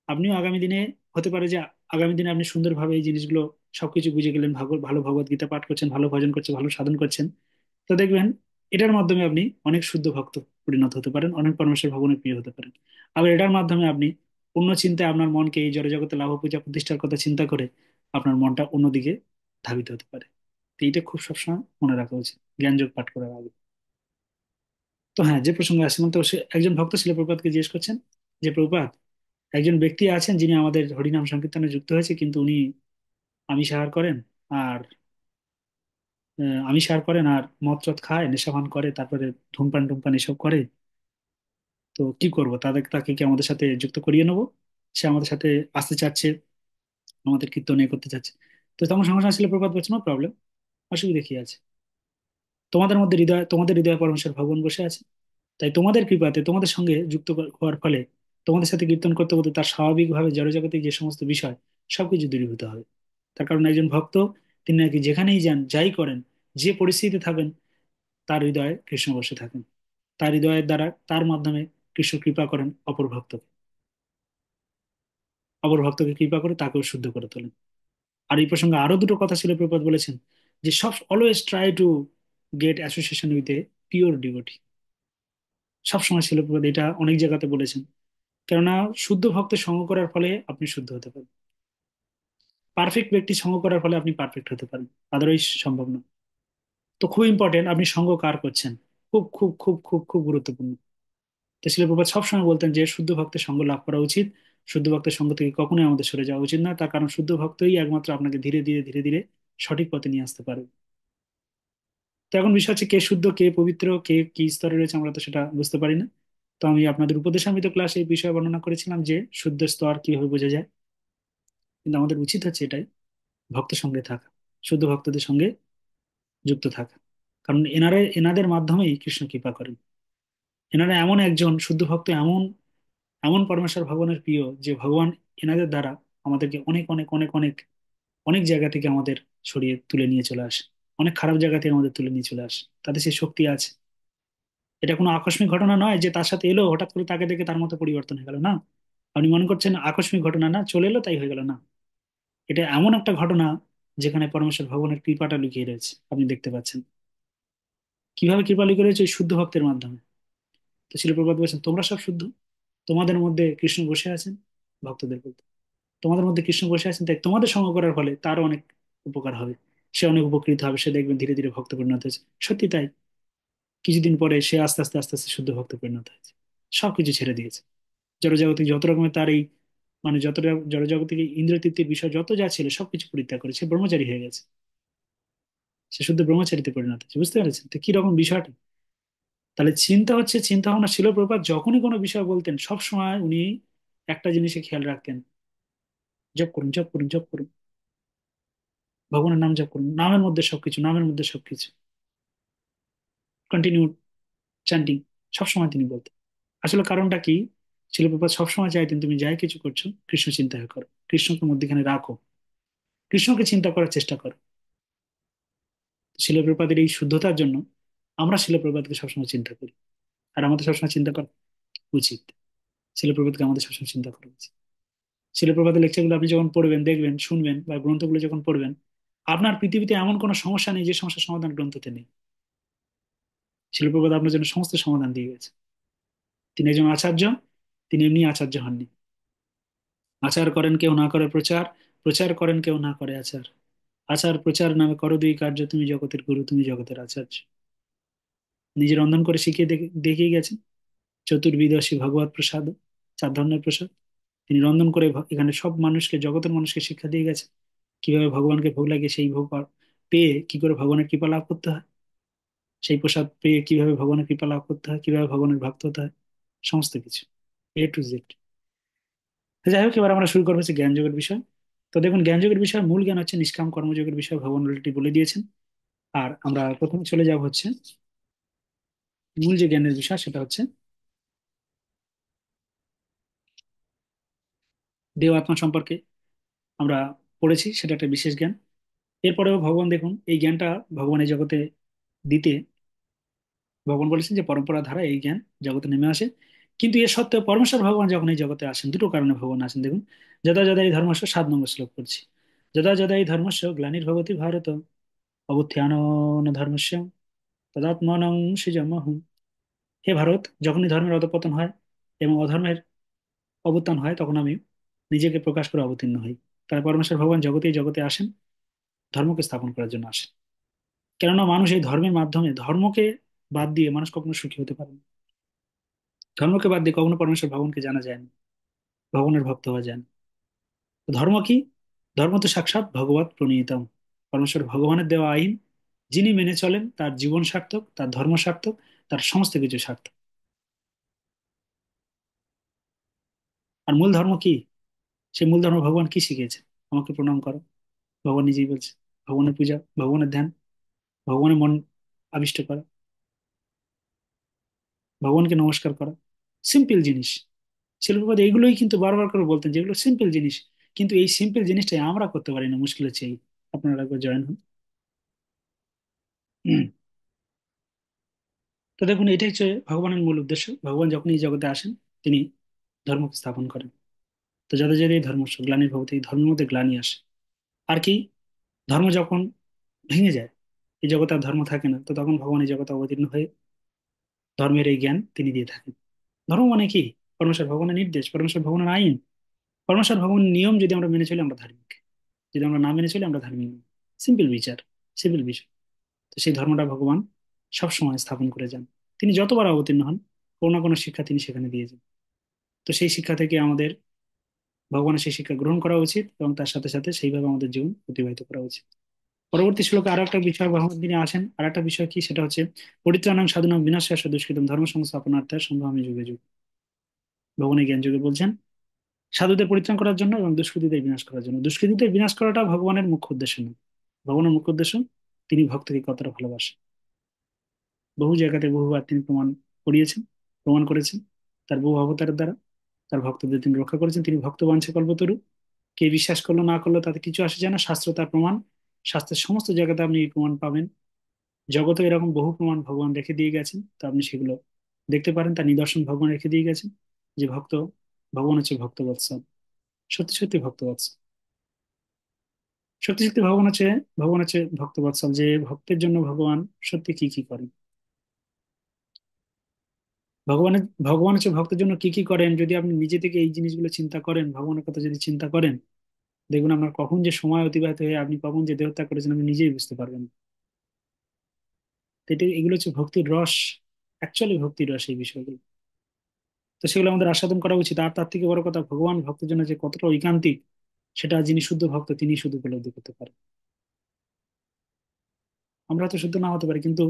আপনিও আগামী দিনে হতে পারে যে আগামী দিনে আপনি সুন্দরভাবে এই জিনিসগুলো সবকিছু বুঝে গেলেন, ভালো ভগবত গীতা পাঠ করছেন, ভালো ভজন করছেন, ভালো সাধন করছেন। তো দেখবেন এটার মাধ্যমে আপনি অনেক শুদ্ধ ভক্ত পরিণত হতে পারেন, অনেক পরমেশ্বর ভগবানের প্রিয় হতে পারেন। আবার এটার মাধ্যমে আপনি অন্য চিন্তায় আপনার মনকে, এই জড়জগতে লাভ পূজা প্রতিষ্ঠার কথা চিন্তা করে আপনার মনটা অন্যদিকে ধাবিত হতে পারে। তো এইটা খুব সবসময় মনে রাখা উচিত জ্ঞানযোগ পাঠ করার আগে। তো হ্যাঁ, যে প্রসঙ্গে আসছিলাম, তো সে একজন ভক্ত ছিল প্রভুপাদকে জিজ্ঞেস করছেন যে, প্রভুপাদ, একজন ব্যক্তি আছেন যিনি আমাদের হরিনাম সংকীর্তনে যুক্ত হয়েছে, কিন্তু উনি আমিষ আহার করেন, আর আমিষ আহার করেন, আর মদ টদ খায়, নেশাভান করে, তারপরে ধূমপান টুমপান এসব করে। তো কি করব, তাকে কি আমাদের সাথে যুক্ত করিয়ে নেবো? সে আমাদের সাথে আসতে চাচ্ছে, আমাদের কীর্তন করতে চাচ্ছে। তো তখন সঙ্গে সঙ্গে শিল প্রপাত বলছে, নো প্রবলেম, অসুবিধা কি আছে? তোমাদের হৃদয়ে পরমেশ্বর ভগবান বসে আছে। তাই তোমাদের কৃপাতে, তোমাদের সঙ্গে যুক্ত হওয়ার ফলে, তোমাদের সাথে কীর্তন করতে করতে তার স্বাভাবিকভাবে জড়জগতে যে সমস্ত বিষয়, সবকিছু দূরীভূত হবে। তার কারণ একজন ভক্ত, তিনি নাকি যেখানেই যান, যাই করেন, যে পরিস্থিতিতে থাকেন, তার হৃদয়ে কৃষ্ণ বসে থাকেন। তার হৃদয়ের দ্বারা, তার মাধ্যমে কৃষ্ণ কৃপা করেন অপর ভক্তকে, অপর ভক্তকে কৃপা করে তাকেও শুদ্ধ করে তোলেন। আর এই প্রসঙ্গে আরো দুটো কথা ছিল, প্রপাত বলেছেন যে সব always try to get association with a pure devotee. সবসময় ছিল প্রপাত এটা অনেক জায়গাতে বলেছেন। কেননা শুদ্ধ ভক্তের সঙ্গ করার ফলে আপনি শুদ্ধ হতে পারেন, পারফেক্ট ব্যক্তি সঙ্গ করার ফলে আপনি পারফেক্ট হতে পারেন, আদারওয়াইজ সম্ভব না। তো খুব ইম্পর্টেন্ট, আপনি সঙ্গ কার করছেন, খুব খুব খুব খুব খুব গুরুত্বপূর্ণ। তো শিল প্রপাত সবসময় বলতেন যে শুদ্ধ ভক্তের সঙ্গ লাভ করা উচিত, শুদ্ধ ভক্তের সঙ্গ থেকে কখনোই আমাদের সরে যাওয়া উচিত না। তার কারণ শুদ্ধ ভক্তই একমাত্র আপনাকে ধীরে ধীরে ধীরে ধীরে সঠিক পথে নিয়ে আসতে পারে। তো এখন বিষয় হচ্ছে, কে শুদ্ধ, কে পবিত্র, কে কি স্তরে রয়েছে, আমরা তো সেটা বুঝতে পারি না। তো আমি আপনাদের উপদেশামৃত ক্লাসে এই বিষয়ে বর্ণনা করেছিলাম যে শুদ্ধ স্তর কিভাবে বোঝা যায়। কিন্তু আমাদের উচিত হচ্ছে এটাই, ভক্ত সঙ্গে থাকা, শুদ্ধ ভক্তদের সঙ্গে যুক্ত থাকা। কারণ এনাদের মাধ্যমেই কৃষ্ণ কৃপা করেন। এনারা এমন একজন শুদ্ধ ভক্ত, এমন এমন পরমেশ্বর ভগবানের প্রিয়, যে ভগবান এনাদের দ্বারা আমাদেরকে অনেক অনেক অনেক অনেক অনেক জায়গা থেকে আমাদের সরিয়ে তুলে নিয়ে চলে আসে, অনেক খারাপ জায়গা থেকে আমাদের তুলে নিয়ে চলে আসে। তাদের সেই শক্তি আছে। এটা কোনো আকস্মিক ঘটনা নয় যে তার সাথে এলো, হঠাৎ করে তাকে দেখে তার মতো পরিবর্তন হয়ে গেল, না। আপনি মনে করছেন আকস্মিক ঘটনা, না, চলে এলো তাই হয়ে গেল, না। এটা এমন একটা ঘটনা যেখানে পরমেশ্বর ভগবানের কৃপাটা লুকিয়ে রয়েছে, আপনি দেখতে পাচ্ছেন। কিভাবে কৃপা লুকিয়ে রয়েছে? ওই শুদ্ধ ভক্তের মাধ্যমে। তো শিল প্রপাত বলছেন, তোমরা সব শুদ্ধ, তোমাদের মধ্যে কৃষ্ণ বসে আছেন ভক্তদের প্রতি। তোমাদের মধ্যে কৃষ্ণ বসে আছেন, তাই তোমাদের সঙ্গ করার ফলে তারও অনেক উপকার হবে, সে অনেক উপকৃত হবে, সে দেখবেন ধীরে ধীরে ভক্ত পরিণত হয়েছে। সত্যি তাই, কিছুদিন পরে সে আস্তে আস্তে আস্তে আস্তে শুদ্ধ ভক্ত পরিণত হয়েছে, সবকিছু ছেড়ে দিয়েছে। জড়জাগতিক যত রকমের তার এই, মানে যত জড়জাগতিক এই ইন্দ্রিয় তৃপ্তির বিষয় যত যা ছিল সবকিছু পরিত্যাগ করে সে ব্রহ্মচারী হয়ে গেছে, সে শুদ্ধ ব্রহ্মচারীতে পরিণত হয়েছে। বুঝতে পেরেছেন তো কি রকম বিষয়টা? তাহলে চিন্তা হচ্ছে, চিন্তা ভাবনা ছিল প্রপাত যখনই কোনো বিষয় বলতেন সব সময় উনি একটা জিনিসে খেয়াল রাখতেন, জপ করুন, জপ করুন, জপ করুন, ভগবানের নাম জপ করুন, নামের মধ্যে সবকিছু, নামের মধ্যে সবকিছু, কন্টিনিউ চ্যান্টিং, সবসময় তিনি বলতেন। আসলে কারণটা কি? শিল প্রপাত সবসময় চাইতেন তুমি যাই কিছু করছো কৃষ্ণ চিন্তা করো, কৃষ্ণকে মধ্যখানে রাখো, কৃষ্ণকে চিন্তা করার চেষ্টা করো। শিল প্রপাতের এই শুদ্ধতার জন্য আমরা শিল প্রপাতকে সবসময় চিন্তা করি, আর আমাদের সবসময় চিন্তা করা উচিত। শিল প্রপাতকে আমাদের সবসময় চিন্তা করা উচিত। শিল প্রপাতের লেকচারগুলো আপনি যখন পড়বেন, দেখবেন, শুনবেন, বা গ্রন্থগুলো যখন পড়বেন, আপনার পৃথিবীতে এমন কোনো সমস্যা নেই যে সমস্যার সমাধান গ্রন্থতে নেই। শিল প্রপাত আপনার জন্য সমস্ত সমাধান দিয়ে গেছে। তিনি একজন আচার্য, তিনি এমনি আচার্য হননি। আচার করেন কেউ, না করে প্রচার, প্রচার করেন কেউ, না করে আচার। আচার প্রচার নামে করো দুই কার্য, তুমি জগতের গুরু, তুমি জগতের আচার্য। নিজে রন্ধন করে শিখিয়ে দেখিয়ে গেছেন। চতুর্বিদশী ভগবত প্রসাদ, চার ধরনের প্রসাদ। তিনি রন্ধন করে এখানে সব মানুষকে, জগতের মানুষকে শিক্ষা দিয়ে গেছেন কিভাবে ভগবানকে ভোগ লাগে, সেই ভোগ পেয়ে কি করে ভগবানের কৃপা লাভ করতে হয়, সেই প্রসাদ পেয়ে কিভাবে ভগবানের কৃপা লাভ করতে হয়, কিভাবে ভগবানের ভক্ত হতে হয়, সমস্ত কিছু, A to Z। যাই হোক, এবার আমরা শুরু করবো হচ্ছে জ্ঞান যোগের বিষয়। তো দেখুন, জ্ঞান যোগের বিষয়, মূল জ্ঞান হচ্ছে নিষ্কাম কর্মযোগের বিষয়, ভগবান অলরেডি বলে দিয়েছেন। আর আমরা প্রথমে চলে যাব হচ্ছে মূল যে জ্ঞানের বিষয়, সেটা হচ্ছে দেহ আত্মা সম্পর্কে আমরা পড়েছি, সেটা একটা বিশেষ জ্ঞান। এরপরেও ভগবান দেখুন এই জ্ঞানটা ভগবান এই জগতে দিতে, ভগবান বলেছেন যে পরম্পরা ধারা এই জ্ঞান জগতে নেমে আসে। কিন্তু এর সত্ত্বেও পরমেশ্বর ভগবান যখন এই জগতে আসেন, দুটো কারণে ভগবান আসেন দেখুন। যদা যদা এই ধর্মস্য, 7 নম্বর শ্লোক করছি। যদা যদা এই ধর্মস্য গ্লানির্ভবতি ভারত, অবুত্থান ধর্মস্য তদাত্মানং সৃজাম্যহম। হে ভারত, যখনই ধর্মের অধঃপতন হয় এবং অধর্মের অবস্থান হয়, তখন আমি নিজেকে প্রকাশ করে অবতীর্ণ হই। তাই পরমেশ্বর ভগবান জগতে জগতে আসেন, ধর্মকে স্থাপন করার জন্য আসেন। কেননা মানুষ এই ধর্মের মাধ্যমে, ধর্মকে বাদ দিয়ে মানুষ কখনো সুখী হতে পারে না। ধর্মকে বাদ দিয়ে কখনো পরমেশ্বর ভগবানকে জানা যায় না, ভগবানের ভক্ত হওয়া যায় না। তো ধর্ম কি? ধর্ম তো সাক্ষাৎ ভগবত প্রণীতম, পরমেশ্বর ভগবানের দেওয়া আইন, যিনি মেনে চলেন তার জীবন সার্থক, তার ধর্ম সার্থক, তার সমস্ত কিছু সার্থক। আর মূল ধর্ম কি? সেই মূল ধর্ম ভগবান কি শিখিয়েছে? আমাকে প্রণাম করো, ভগবান নিজেই বলছে। ভগবানের পূজা, ভগবানের ধ্যান, ভগবানের মন আবিষ্ট করা, ভগবানকে নমস্কার করা, সিম্পল জিনিস। শিল্পপদ এইগুলোই কিন্তু বারবার করে বলতেন, যেগুলো সিম্পল জিনিস। কিন্তু এই সিম্পল জিনিসটাই আমরা করতে পারি না, মুশকিল হচ্ছে এই। আপনারা একবার জয়েন হন। হুম। তো দেখুন, এটাই হচ্ছে ভগবানের মূল উদ্দেশ্য। ভগবান যখন এই জগতে আসেন, তিনি ধর্মকে স্থাপন করেন। তো যাদের যাদের এই ধর্ম গ্লানির ভবতি, এই ধর্মের মধ্যে গ্লানি আসে। আর কি? ধর্ম যখন ভেঙে যায়, এই জগতে আর ধর্ম থাকে না, তো তখন ভগবান এই জগতে অবতীর্ণ হয়ে ধর্মের এই জ্ঞান তিনি দিয়ে থাকেন। ধর্ম মানে কি? পরমেশ্বর ভগবানের নির্দেশ, পরমেশ্বর ভগবানের আইন, পরমেশ্বর ভগবানের নিয়ম। যদি আমরা মেনে চলি আমরা ধার্মিক, যদি আমরা না মেনে চলি আমরা ধার্মিক নই। সিম্পল বিচার, সিম্পল বিষয়। তো সেই ধর্মটা ভগবান সবসময় স্থাপন করে যান। তিনি যতবার অবতীর্ণ হন, কোনো না কোনো শিক্ষা তিনি সেখানে দিয়ে যান। তো সেই শিক্ষা থেকে আমাদের ভগবানের সেই শিক্ষা গ্রহণ করা উচিত, এবং তার সাথে সাথে সেইভাবে আমাদের জীবন অতিবাহিত করা উচিত। পরবর্তী শ্লোকে আরো একটা বিষয় ভগবান তিনি আসেন, আর একটা বিষয় কি, সেটা হচ্ছে পরিত্রাণাং সাধুনাং বিনাশাস্য দুষ্কৃতম ধর্ম সংস্থাপনার্থে সম্ভাবমি যুগে যুগ। ভগবানের জ্ঞান যুগে বলছেন সাধুদের পরিত্রাণ করার জন্য এবং দুষ্কৃতীদের বিনাশ করার জন্য। দুষ্কৃতীদের বিনাশ করাটা ভগবানের মুখ্য উদ্দেশ্য নয়। ভগবানের মুখ্য উদ্দেশ্য তিনি ভক্তকে কতটা ভালোবাসেন। বহু জায়গাতে বহুবার তিনি প্রমাণ করিয়েছেন, প্রমাণ করেছেন তার বহু অবতারের দ্বারা। তার ভক্তদের তিনি রক্ষা করেছেন। তিনি ভক্ত বাঞ্ছে কল্পতরু, কে বিশ্বাস করলো না করলো তাতে কিছু আসে যায় না, শাস্ত্র তার প্রমাণ। শাস্ত্রের সমস্ত জায়গাতে আপনি এই প্রমাণ পাবেন। জগতে এরকম বহু প্রমাণ ভগবান রেখে দিয়ে গেছেন, তো আপনি সেগুলো দেখতে পারেন। তার নিদর্শন ভগবান রেখে দিয়ে গেছেন যে ভগবান হচ্ছে ভক্তবৎসল, সত্যি সত্যি ভক্তবৎসল। সত্যি সত্যি ভগবান হচ্ছে ভক্তবৎসল, যে ভক্তের জন্য ভগবান সত্যি কি কি করেন। ভগবান হচ্ছে ভক্তের জন্য কি কি করেন, যদি আপনি নিজে থেকে এই জিনিসগুলো চিন্তা করেন, ভগবানের কথা যদি চিন্তা করেন, দেখবেন আপনার কখন যে সময় অতিবাহিত হয়ে আপনি কখন যে দেহত্যাগ করেছেন আপনি নিজেই বুঝতে পারবেন না। তো এগুলো হচ্ছে ভক্তির রস, অ্যাকচুয়ালি ভক্তির রস এই বিষয়গুলো। তো সেগুলো আমাদের আস্বাদন করা উচিত। আর তার থেকে বড় কথা, ভগবান ভক্তের জন্য যে কতটা ঐকান্তিক, সেটা যিনি শুদ্ধ ভক্ত তিনি শুধু উপলব্ধি করতে পারেন। আমরা তো শুদ্ধ না হতে পারি, কিন্তু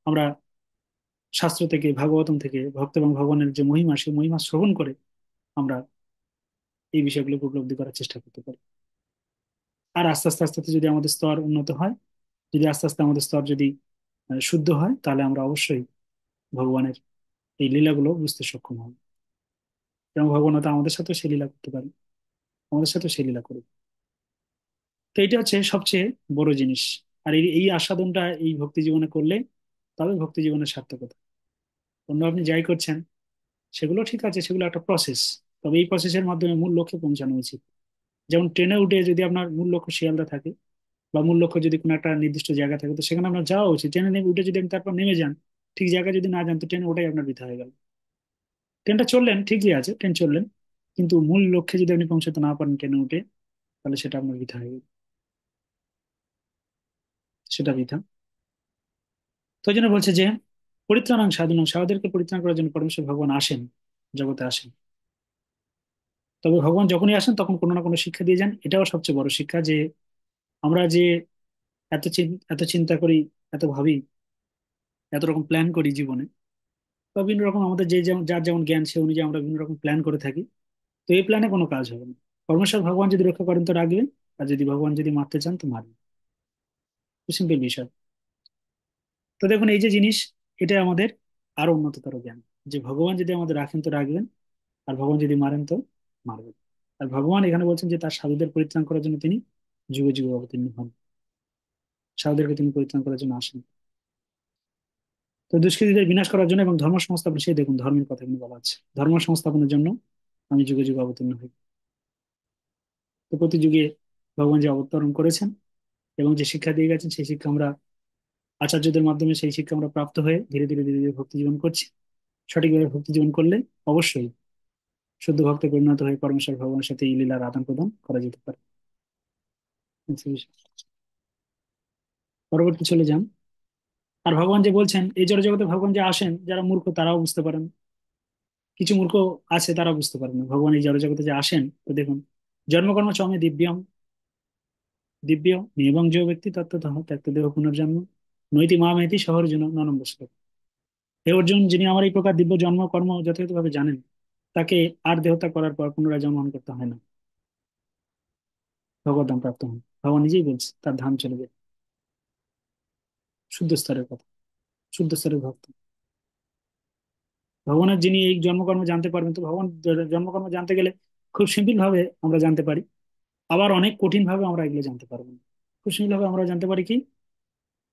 আমরা শাস্ত্র থেকে, ভাগবতম থেকে ভক্ত এবং ভগবানের যে মহিমা, সেই মহিমা শ্রবণ করে আমরা এই বিষয়গুলোকে উপলব্ধি করার চেষ্টা করতে পারি। আর আস্তে আস্তে আস্তে আস্তে যদি আমাদের স্তর উন্নত হয়, যদি আস্তে আস্তে আমাদের স্তর যদি শুদ্ধ হয়, তাহলে আমরা অবশ্যই ভগবানের এই লীলাগুলো বুঝতে সক্ষম হব। এবং ভগবান হয়তো আমাদের সাথেও সে লীলা করতে পারে, আমাদের সাথেও সে লীলা করবে। তো এটা হচ্ছে সবচেয়ে বড় জিনিস। আর এই এই আস্বাদনটা এই ভক্তি জীবনে করলে তবে ভক্তি জীবনের সার্থকতা। অন্য আপনি যাই করছেন সেগুলো ঠিক আছে, সেগুলো একটা প্রসেস। তবে এই প্রসেসের মাধ্যমে মূল লক্ষ্যে পৌঁছানো উচিত। যেমন ট্রেনে উঠে যদি আপনার মূল লক্ষ্য শিয়ালদা থাকে, বা মূল লক্ষ্য যদি কোনো একটা নির্দিষ্ট জায়গা থাকে, তো সেখানে আপনার যাওয়া উচিত। ট্রেনে উঠে যদি আপনি তারপর নেমে যান, ঠিক জায়গা যদি না যান, তো ট্রেনে ওটাই আপনার বৃথা হয়ে গেল। ট্রেনটা চললেন ঠিকই আছে, ট্রেন চললেন, কিন্তু মূল লক্ষ্যে যদি আপনি পৌঁছাতে না পারেন ট্রেনে উঠে, তাহলে সেটা আপনার বৃথা হয়ে গেল, সেটা বৃথা। তো এই জন্য বলছে যে পরিত্রাণাং সাধুনাং, সাধুদেরকে পরিত্রাণ করার জন্য পরমেশ্বর ভগবান আসেন, জগতে আসেন। তবে ভগবান যখনই আসেন তখন কোনো না কোনো শিক্ষা দিয়ে যান। এটাও সবচেয়ে বড় শিক্ষা যে আমরা যে এত চিন্তা করি, এত ভাবি, এত রকম প্ল্যান করি জীবনে, বা বিভিন্ন রকম আমাদের যে যার যেমন জ্ঞান সে অনুযায়ী আমরা বিভিন্ন রকম প্ল্যান করে থাকি। তো এই প্ল্যানে কোনো কাজ হবে না। পরমেশ্বর ভগবান যদি রক্ষা করেন তো রাখবেন, আর যদি ভগবান যদি মারতে চান তো মারবেন। সিম্পল বিষয়। তো দেখুন এই যে জিনিস, এটা আমাদের আরো উন্নততর জ্ঞান, যে ভগবান যদি আমাদের রাখেন তো রাখবেন, আর ভগবান যদি মারেন তো মারবেন। আর ভগবান এখানে বলছেন যে তার সাধুদের পরিত্রাণ করার জন্য তিনি যুগে যুগে অবতীর্ণ হন, সাধুদেরকে তিনি পরিত্রাণ করার জন্য আসেন। তো দুষ্কৃতীদের বিনাশ করার জন্য এবং ধর্ম সংস্থাপন, সেই দেখুন ধর্মের কথা কিন্তু বলা আছে, ধর্ম সংস্থাপনের জন্য আমি যুগে যুগে অবতীর্ণ হই। তো প্রতি যুগে ভগবান যে অবতরণ করেছেন এবং যে শিক্ষা দিয়ে গেছেন, সেই শিক্ষা আমরা আচার্যদের মাধ্যমে, সেই শিক্ষা আমরা প্রাপ্ত হয়ে ধীরে ধীরে ধীরে ধীরে ভক্তি জীবন করছি। সঠিকভাবে ভক্তি জীবন করলে অবশ্যই শুদ্ধ ভক্তে পরিণত হয়ে পরমেশ্বর ভগবানের সাথে এই লীলার আদান প্রদান করা যেতে পারে। পরবর্তী চলে যান। আর ভগবান যে বলছেন এই জড়জগতে ভগবান যে আসেন, যারা মূর্খ তারাও বুঝতে পারেন, কিছু মূর্খ আছে তারা বুঝতে পারেন না ভগবান এই জড়জগতে যে আসেন। তো দেখুন, জন্মকর্ম চমে দিব্যম, দিব্য নিবং যে ব্যক্তি তত্ত্বতঃ ত্যক্ত দেহ পুনর্জন্ম নৈতি মামেতি শহর জন ননম্ব শ্লোক। হে অর্জুন, যিনি আমার এই প্রকার দিব্য জন্ম কর্ম যথাযথভাবে জানেন, তাকে আর দেহত্যাগ করার পর পুনরায় জন্মগ্রহণ করতে হয় না, ভগবত ধাম প্রাপ্ত হন। ভগবান নিজেই বলছে তার ধাম চলে যায়। শুদ্ধ স্তরের কথা, শুদ্ধ স্তরের ভক্ত। ভগবানের যিনি এই জন্মকর্ম জানতে পারবেন, তো ভগবান জন্মকর্ম জানতে গেলে খুব সিম্পল ভাবে আমরা জানতে পারি, আবার অনেক কঠিন ভাবে আমরা এগুলো জানতে পারবো না। খুব সিম্পল ভাবে আমরা জানতে পারি কি,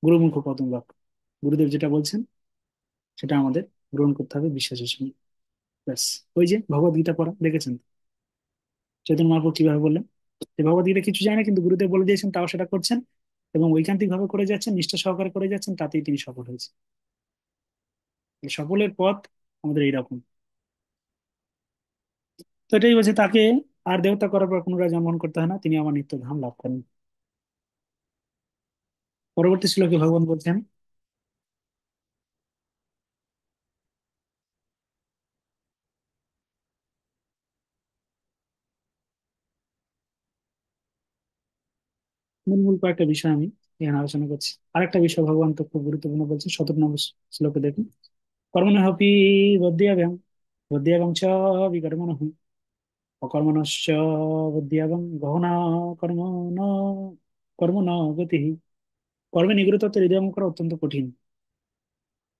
গুরুমুখ পদম বাক্য, গুরুদেব যেটা বলছেন সেটা আমাদের গ্রহণ করতে হবে বিশ্বাসের সঙ্গে। ব্যাস। ওই যে ভগবদ গীতা পড়া দেখেছেন তো? চৈতন্য মহাপ্রভু কিভাবে বললেন যে ভগবদ গীতা কিছু যায় না, কিন্তু গুরুদেব বলে দিয়েছেন তাও সেটা করছেন, এবং ঐকান্তিক ভাবে করে যাচ্ছেন, নিষ্ঠা সহকারে করে যাচ্ছেন, তাতেই তিনি সফল হয়েছেন। এই সফলের পথ আমাদের এইরকম। তো এটাই বলছে তাকে আর দেবতা করার পর পুনরায় জন্মগ্রহণ করতে হয় না, তিনি আমার নিত্য ধাম লাভ করেন। পরবর্তী শ্লোকে ভগবান বলছেন, মূল মূল কয়েকটা বিষয় আমি এখানে আলোচনা করছি। আরেকটা বিষয় ভগবান তো খুব গুরুত্বপূর্ণ বলছেন, 17 নম্বর শ্লোকে দেখুন, কর্মণঃপি বধ্যব্যাং বধ্যব্যাং চ বিকর্মণঃ অকর্মণশ্চ বধ্যব্যাং গহনা কর্ম ন কর্ম ন গতি। কর্মে নিগড় তত্ত্ব হৃদয়ঙ্গম করা অত্যন্ত কঠিন।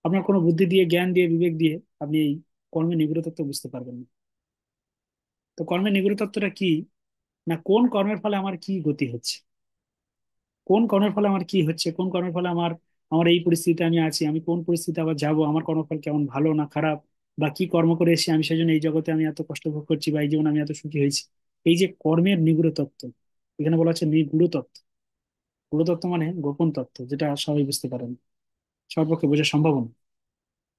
আপনার কোনো বুদ্ধি দিয়ে, জ্ঞান দিয়ে, বিবেক দিয়ে আপনি এই কর্মে নিগূঢ় তত্ত্ব বুঝতে পারবেন না। তো কর্মের নিগূঢ় তত্ত্বটা কি, না কোন কর্মের ফলে আমার কি গতি হচ্ছে, কোন কর্মের ফলে আমার কি হচ্ছে, কোন কর্মের ফলে আমার আমার এই পরিস্থিতিতে আমি আছি, আমি কোন পরিস্থিতিতে আবার যাব, আমার কর্মফল কেমন, ভালো না খারাপ, বা কি কর্ম করে এসে আমি সেজন্য এই জগতে আমি এত কষ্ট ভোগ করছি, বা এই জীবনে আমি এত সুখী হয়েছি। এই যে কর্মের নিগূঢ় তত্ত্ব, এখানে বলা হচ্ছে নিগূঢ় তত্ত্ব। গূঢ় তত্ত্ব মানে গোপন তত্ত্ব, যেটা সবাই বুঝতে পারেন, সবার পক্ষে বোঝা সম্ভব না।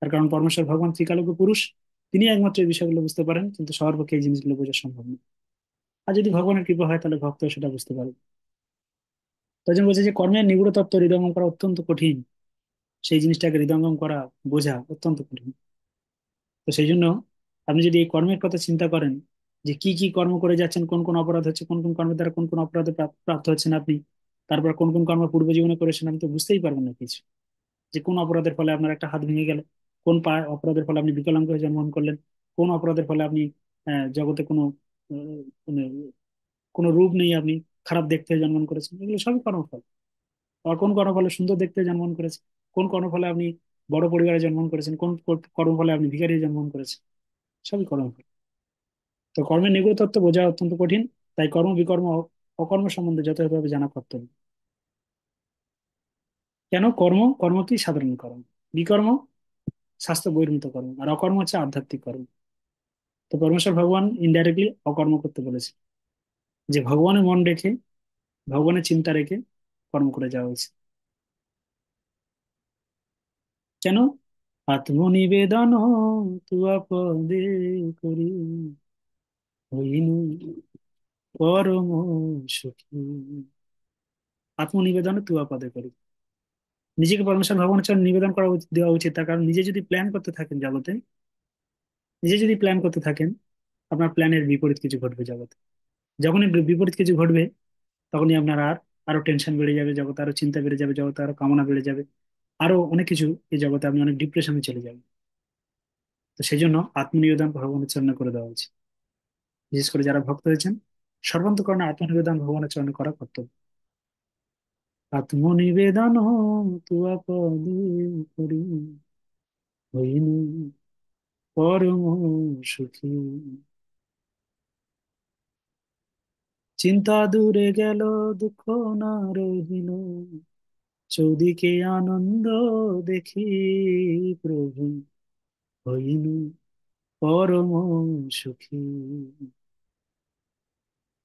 তার কারণ পরমেশ্বর ভগবান ত্রিকালজ্ঞ পুরুষ, তিনি একমাত্র এই বিষয়গুলো বুঝতে পারেন, কিন্তু সবার পক্ষে এই জিনিসগুলো বোঝা সম্ভব না। আর যদি ভগবানের কৃপা হয় তাহলে ভক্ত সেটা বুঝতে পারবে। তাই জন্য বলছে যে কর্মের নিগূঢ় তত্ত্ব হৃদয়ঙ্গম করা অত্যন্ত কঠিন। সেই জিনিসটাকে হৃদয়ঙ্গম করা, বোঝা অত্যন্ত কঠিন। তো সেই জন্য আপনি যদি এই কর্মের কথা চিন্তা করেন, যে কি কি কর্ম করে যাচ্ছেন, কোন কোন অপরাধ হচ্ছে, কোন কোন কর্মের দ্বারা কোন কোন অপরাধে প্রাপ্ত হচ্ছেন আপনি, তারপর কোন কোন কর্ম পূর্ব জীবনে করেছেন, আপনি তো বুঝতেই পারবেন না কিছু। যে কোন অপরাধের ফলে আপনার একটা হাত ভেঙে গেল, কোন অপরাধের ফলে আপনি বিকলাঙ্গ হয়ে জন্মগ্রহণ করলেন, কোন অপরাধের ফলে আপনি জগতে কোনো মানে কোনো রূপ নেই, আপনি খারাপ দেখতে হয়ে জন্মগ্রহণ করেছেন, এগুলো সবই কর্মফল। আর কোন কর্মফলে সুন্দর দেখতে হয়ে জন্মগ্রহণ করেছেন, কোন কর্মফলে আপনি বড় পরিবারে জন্মগ্রহণ করেছেন, কোন কর্মফলে আপনি ভিখারি হয়ে জন্মগ্রহণ করেছেন, সবই কর্মফল। তো কর্মের নিগূঢ় তত্ত্ব বোঝা অত্যন্ত কঠিন। তাই কর্ম বিকর্ম অকর্ম সম্বন্ধে যথাযথভাবে জানা কর্তব্য। কেন কর্ম, কর্ম কি সাধারণ কর্ম, বিকর্ম স্বাস্থ্য বহির্ভূত কর্ম, আর অকর্ম হচ্ছে আধ্যাত্মিক কর্ম। তো পরমেশ্বর ভগবান ইনডাইরেক্টলি অকর্ম করতে বলেছে, যে ভগবানের মন রেখে, ভগবানের চিন্তা রেখে কর্ম করে যাওয়া উচিত। কেন? আত্মনিবেদন তুয়া পদে করি, হইনু পরম সুখী। আত্মনিবেদন তুয়া পদে করি, নিজেকে পরমেশ্বর ভগবানের চরণে নিবেদন করা দেওয়া উচিত। তার কারণ নিজে যদি প্ল্যান করতে থাকেন জগতে, নিজে যদি প্ল্যান করতে থাকেন, আপনার প্ল্যানের বিপরীত কিছু ঘটবে জগতে। যখনই বিপরীত কিছু ঘটবে, তখনই আপনার আরো টেনশন বেড়ে যাবে জগতে, আরো চিন্তা বেড়ে যাবে জগতে, আরো কামনা বেড়ে যাবে, আরো অনেক কিছু, এই জগতে আপনি অনেক ডিপ্রেশনে চলে যাবেন। তো সেই জন্য আত্মনিবেদন ভগবানের চরণে করে দেওয়া উচিত। বিশেষ করে যারা ভক্ত হয়েছেন, সর্বান্তকরণে আত্মনিবেদন ভগবানের চরণে করা কর্তব্য। আত্মনিবেদন তুয়া পদে করি, হইনু পরম সুখী। চিন্তা দূরে গেল, দুঃখ না রহিল, চৌদিকে আনন্দ দেখি প্রভু, হইনু পরম সুখী।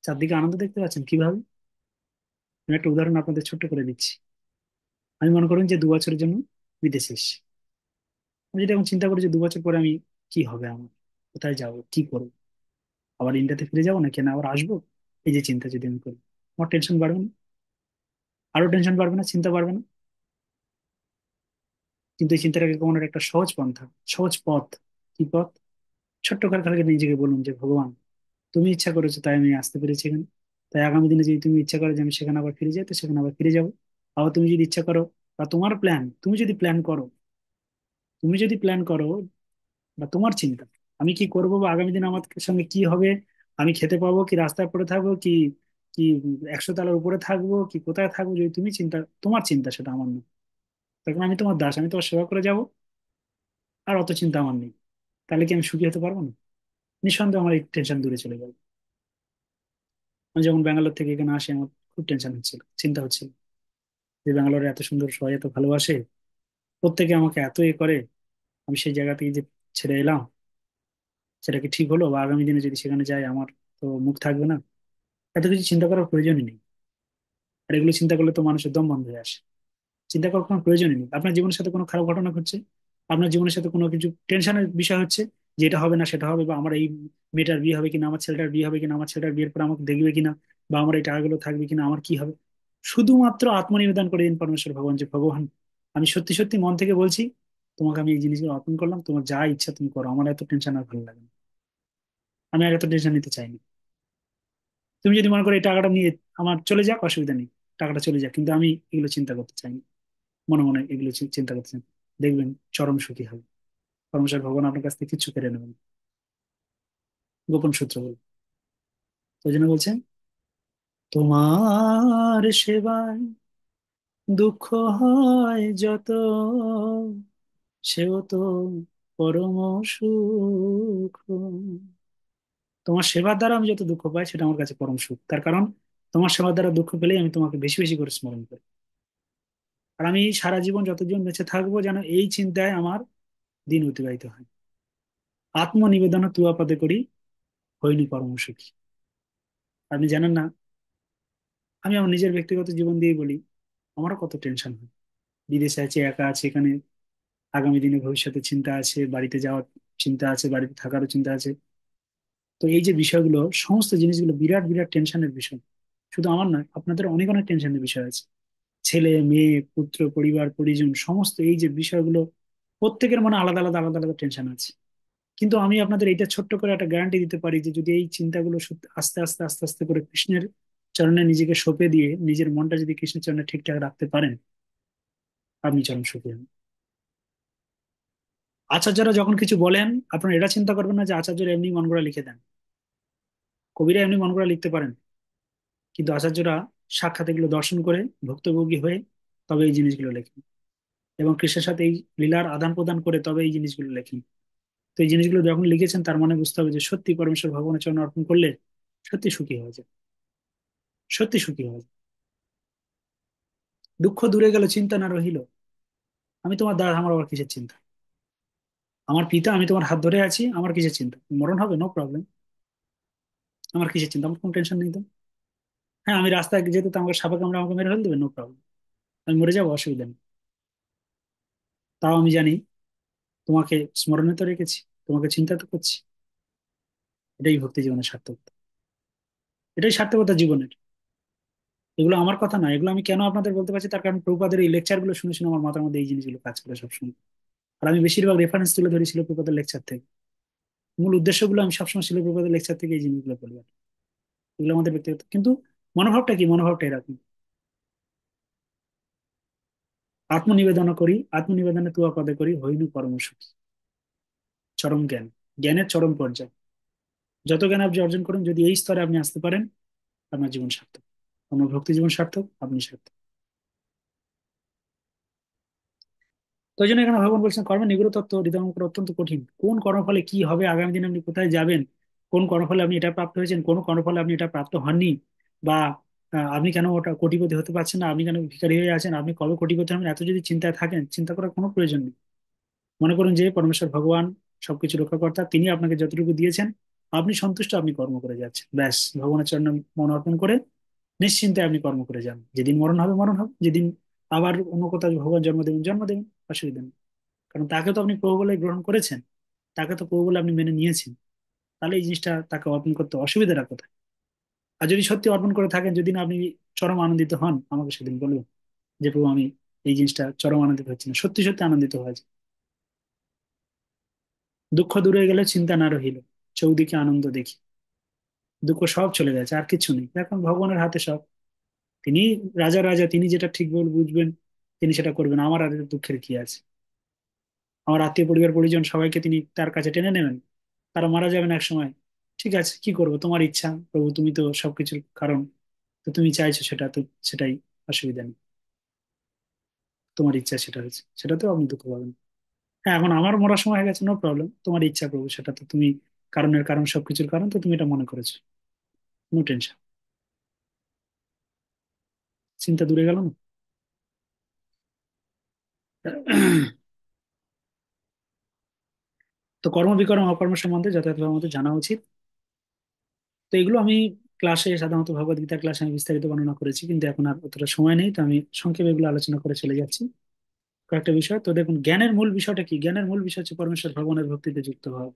চারদিকে আনন্দ দেখতে পাচ্ছেন কিভাবে? আমি একটা উদাহরণ আপনাদের ছোট্ট করে দিচ্ছি। আমি মনে করুন যে 2 বছরের জন্য বিদেশে এসেছি। আমি যদি এখন চিন্তা করি যে 2 বছর পরে আমি কি হবে, আমার কোথায় যাব, কি করবো, আবার ইন্ডিয়াতে ফিরে যাবো নাকি না আবার আসবো, এই যে চিন্তা যদি আমি করি, আমার টেনশন বাড়বে না? আরো টেনশন বাড়বে না, চিন্তা বাড়বে না? কিন্তু এই চিন্তাটাকে কমানোর একটা সহজ পন্থা, সহজ পথ। কি পথ? ছোট্ট করে খালি নিজেকে বলুন যে ভগবান, তুমি ইচ্ছা করেছো তাই আমি আসতে পেরেছি এখানে। তাই আগামী দিনে যদি তুমি ইচ্ছা করো যে আমি সেখানে আবার ফিরে যাই, তো সেখানে আবার ফিরে যাবো। আবার তুমি যদি ইচ্ছা করো, বা তোমার প্ল্যান, তুমি যদি প্ল্যান করো, তুমি যদি প্ল্যান করো, বা তোমার চিন্তা, আমি কি করবো, বা আগামী দিন আমার সঙ্গে কি হবে, আমি খেতে পাবো কি, রাস্তায় পড়ে থাকবো কি, কি 100 তলার উপরে থাকবো কি, কোথায় থাকবো, যদি তুমি চিন্তা, তোমার চিন্তা, সেটা আমার না। তখন আমি তোমার দাস, আমি তোমার সেবা করে যাব, আর অত চিন্তা আমার নেই। তাহলে কি আমি সুখী হতে পারবো না? নিঃসন্দেহে আমার এই টেনশন দূরে চলে যাবে। আমি যখন ব্যাঙ্গালোর থেকে এখানে আসি, আমার খুব টেনশন হচ্ছিল, চিন্তা হচ্ছিল, যে ব্যাঙ্গালোরে এত সুন্দর, সবাই এত ভালোবাসে, প্রত্যেকে আমাকে এত করে, আমি সেই জায়গা থেকে যে ছেড়ে এলাম, সেটা কি ঠিক হলো? বা আগামী দিনে যদি সেখানে যাই, আমার তো মুখ থাকবে না। এত কিছু চিন্তা করার প্রয়োজনই নেই। আর এগুলো চিন্তা করলে তো মানুষের দম বন্ধ হয়ে আসে। চিন্তা করার কোনো প্রয়োজনই নেই। আপনার জীবনের সাথে কোনো খারাপ ঘটনা ঘটছে, আপনার জীবনের সাথে কোনো কিছু টেনশনের বিষয় হচ্ছে, যে এটা হবে না সেটা হবে, বা আমার এই মেয়েটার বিয়ে হবে কিনা, আমার ছেলেটার বিয়ে হবে কিনা, আমার ছেলেটার বিয়ের পর আমাকে দেখবে কিনা, বা আমার এই টাকাগুলো থাকবে কিনা, আমার কি হবে। শুধুমাত্র আত্মনিবেদন করে দিন পরমেশ্বর ভগবান, যে ভগবান, আমি সত্যি সত্যি মন থেকে বলছি, তোমাকে আমি এই জিনিসগুলো অর্পণ করলাম, তোমার যা ইচ্ছা তুমি করো, আমার এত টেনশন আর ভালো লাগে না, আমি আর এত টেনশন নিতে চাই না। তুমি যদি মনে করো এই টাকাটা নিয়ে আমার চলে যাক, অসুবিধা নেই, টাকাটা চলে যাক, কিন্তু আমি এগুলো চিন্তা করতে চাই না, মনে মনে এগুলো চিন্তা করতে চাই না। দেখবেন চরম সুখী হবে। পরমেশ্বর ভগবান আপনার কাছ থেকে কিচ্ছু কেড়ে নেবেন না। গোপন সূত্র বলে। তো ওই জন্য বলছেন, তোমার সেবায় দুঃখ হয় যত, সেও তো পরম সুখ। তোমার সেবার দ্বারা আমি যত দুঃখ পাই, সেটা আমার কাছে পরম সুখ। তার কারণ তোমার সেবার দ্বারা দুঃখ পেলেই আমি তোমাকে বেশি বেশি করে স্মরণ করি। আর আমি সারা জীবন যতজন বেঁচে থাকবো, যেন এই চিন্তায় আমার দিন অতিবাহিত হয়। আত্মনিবেদন তুয়া পদে করি, হইনি পরম সুখী। আপনি জানেন না, আমি আমার নিজের ব্যক্তিগত জীবন দিয়ে বলি, আমারও কত টেনশন হয়। বিদেশে আছি, একা আছি এখানে, আগামী দিনে ভবিষ্যতের চিন্তা আছে, বাড়িতে যাওয়ার চিন্তা আছে, বাড়িতে থাকারও চিন্তা আছে। তো এই যে বিষয়গুলো, সমস্ত জিনিসগুলো বিরাট বিরাট টেনশনের বিষয়। শুধু আমার নয়, আপনাদের অনেক অনেক টেনশনের বিষয় আছে। ছেলে মেয়ে পুত্র পরিবার পরিজন সমস্ত এই যে বিষয়গুলো, প্রত্যেকের মনে আলাদা আলাদা আলাদা আলাদা টেনশন আছে। কিন্তু আমি আপনাদের এটা ছোট্ট করে একটা গ্যারান্টি দিতে পারি যে যদি এই চিন্তাগুলো আস্তে আস্তে আস্তে আস্তে করে কৃষ্ণের চরণে নিজেকে সঁপে দিয়ে নিজের মনটা যদি কৃষ্ণের চরণে ঠিকঠাক রাখতে পারেন, আপনি চরম সুখী হন। আচার্যরা যখন কিছু বলেন, আপনারা এটা চিন্তা করবেন না যে আচার্যরা এমনি মন গড়া লিখে দেন। কবিরা এমনি মন গড়া লিখতে পারেন, কিন্তু আচার্যরা সাক্ষাৎ এগুলো দর্শন করে ভুক্তভোগী হয়ে তবে এই জিনিসগুলো লেখেন, এবং কৃষ্ণের সাথে এই লীলার আদান প্রদান করে তবে এই জিনিসগুলো লেখেন। তো এই জিনিসগুলো যখন লিখেছেন তার মানে বুঝতে হবে যে সত্যি পরমেশ্বর ভগবানের চরণে অর্পণ করলে সত্যি সুখী হওয়া যায়, সত্যি সুখী হওয়া যায়। দুঃখ দূরে গেল চিন্তা না রহিল। আমি তোমার দাদা, আমার আবার কিসের চিন্তা? আমার পিতা, আমি তোমার হাত ধরে আছি, আমার কিসের চিন্তা? মরণ হবে, নো প্রবলেম। আমার কিসের চিন্তা? আমার কোনো টেনশন নেই তো। হ্যাঁ, আমি রাস্তায় যেতে তো আমাকে সাপে কামড়ে আমাকে মেরে ফেল দেবে, নো প্রবলেম। আমি মরে যাবো, অসুবিধা নেই। তাও আমি জানি তোমাকে স্মরণে তো রেখেছি, তোমাকে চিন্তা তো করছি। এটাই ভক্তি জীবনের সার্থকতা, এটাই সার্থকতা জীবনের। এগুলো আমার কথা না, এগুলো আমি কেন আপনাদের বলতে পারছি তার কারণ প্রভুপাদের এই লেকচার গুলো শুনে শুনে আমার মাথার মধ্যে এই জিনিসগুলো কাজ করে সবসময়। আর আমি বেশিরভাগ রেফারেন্স তুলে ধরি শিল প্রভুপাদের লেকচার থেকে। মূল উদ্দেশ্যগুলো আমি সবসময় শিল প্রভুপাদের লেকচার থেকে এই জিনিসগুলো বলি। এগুলো আমাদের ব্যক্তিগত, কিন্তু মনোভাবটা কি? মনোভাবটা এরকম: আত্মনিবেদন করি, আত্মনিবেদনে তুয়া পদে করি, হইনু পরম সুখী। চরম জ্ঞান, জ্ঞানের চরম পর্যায়ে। যত জ্ঞান আপনি অর্জন করুন, যদি এই স্তরে আপনি আসতে পারেন, আপনার জীবন সার্থক। আপনার ভক্তি জীবন সার্থক, আপনি সার্থক। তো এই জন্য এখানে ভগবান বলছেন কর্মে নিগূঢ় তত্ত্ব হৃদয়ঙ্কর করা অত্যন্ত কঠিন। কোন কর্মফলে কি হবে, আগামী দিনে আপনি কোথায় যাবেন, কোন কর্মফলে আপনি এটা প্রাপ্ত হয়েছেন, কোন কর্মফলে আপনি এটা প্রাপ্ত হননি, বা আপনি কেন ওটা কোটিপতি হতে পারছেন না, আপনি কেন ভিখারি হয়ে আছেন, আপনি কবে কোটিপতি হবেন, এত যদি চিন্তায় থাকেন, চিন্তা করার কোনো প্রয়োজন নেই। মনে করুন যে পরমেশ্বর ভগবান সবকিছু রক্ষাকর্তা, তিনি আপনাকে যতটুকু দিয়েছেন আপনি সন্তুষ্ট, আপনি কর্ম করে যাচ্ছেন, ব্যাস। ভগবানের চরণে মন অর্পণ করে নিশ্চিন্তে আপনি কর্ম করে যান। যেদিন মরণ হবে মরণ হবে, যেদিন আবার অন্য কোথাও ভগবান জন্ম দেবেন জন্ম দেবেন, অসুবিধা নেই। কারণ তাকে তো আপনি প্রভু বলে গ্রহণ করেছেন, তাকে তো প্রভু বলে আপনি মেনে নিয়েছেন। তাহলে এই জিনিসটা তাকে অর্পণ করতে অসুবিধাটা কোথায়? আর যদি সত্যি অর্পণ করে থাকেন, যদি না আপনি চরম আনন্দিত হন, আমাকে সেদিন বলবেন যে প্রভু আমি এই জিনিসটা চরম আনন্দিত হচ্ছি না, সত্যি সত্যি আনন্দিত হয়েছে। দুঃখ দূরে গেলে চিন্তা না রহিল, চৌদিকে আনন্দ দেখি। দুঃখ সব চলে গেছে, আর কিছু নেই, এখন ভগবানের হাতে সব। তিনি রাজা রাজা, তিনি যেটা ঠিক বলে বুঝবেন তিনি সেটা করবেন। আমার আর এতে দুঃখের কি আছে? আমার আত্মীয় পরিবার পরিজন সবাইকে তিনি তার কাছে টেনে নেবেন, তারা মারা যাবেন এক সময়। ঠিক আছে, কি করবো, তোমার ইচ্ছা প্রভু, তুমি তো সবকিছুর কারণ। তো তুমি চাইছো সেটা তো, সেটাই, অসুবিধা নেই। তোমার ইচ্ছা সেটা হয়েছে, সেটা তো আপনি দুঃখ পাবেন। হ্যাঁ, এখন আমার মরার সময় হয়ে গেছে, নো প্রবলেম, তোমার ইচ্ছা প্রভু, সেটা তো তুমি কারণের কারণ, সবকিছুর কারণ তো তুমি এটা মনে করেছো, নো টেনশন। চিন্তা দূরে গেল না? তো কর্ম বিকর্ম অকর্ম সম্বন্ধে যথাযথভাবে আমাদের জানা উচিত। তো এগুলো আমি ক্লাসে, সাধারণত ভগবদ গীতার ক্লাসে আমি বিস্তারিত বর্ণনা করেছি, কিন্তু এখন আর অতটা সময় নেই, তো আমি সংক্ষেপে এগুলো আলোচনা করে চলে যাচ্ছি। কয়েকটা বিষয় তো দেখুন, জ্ঞানের মূল বিষয়টা কি? জ্ঞানের মূল বিষয় হচ্ছে পরমেশ্বর ভগবানের ভক্তিতে যুক্ত হওয়া।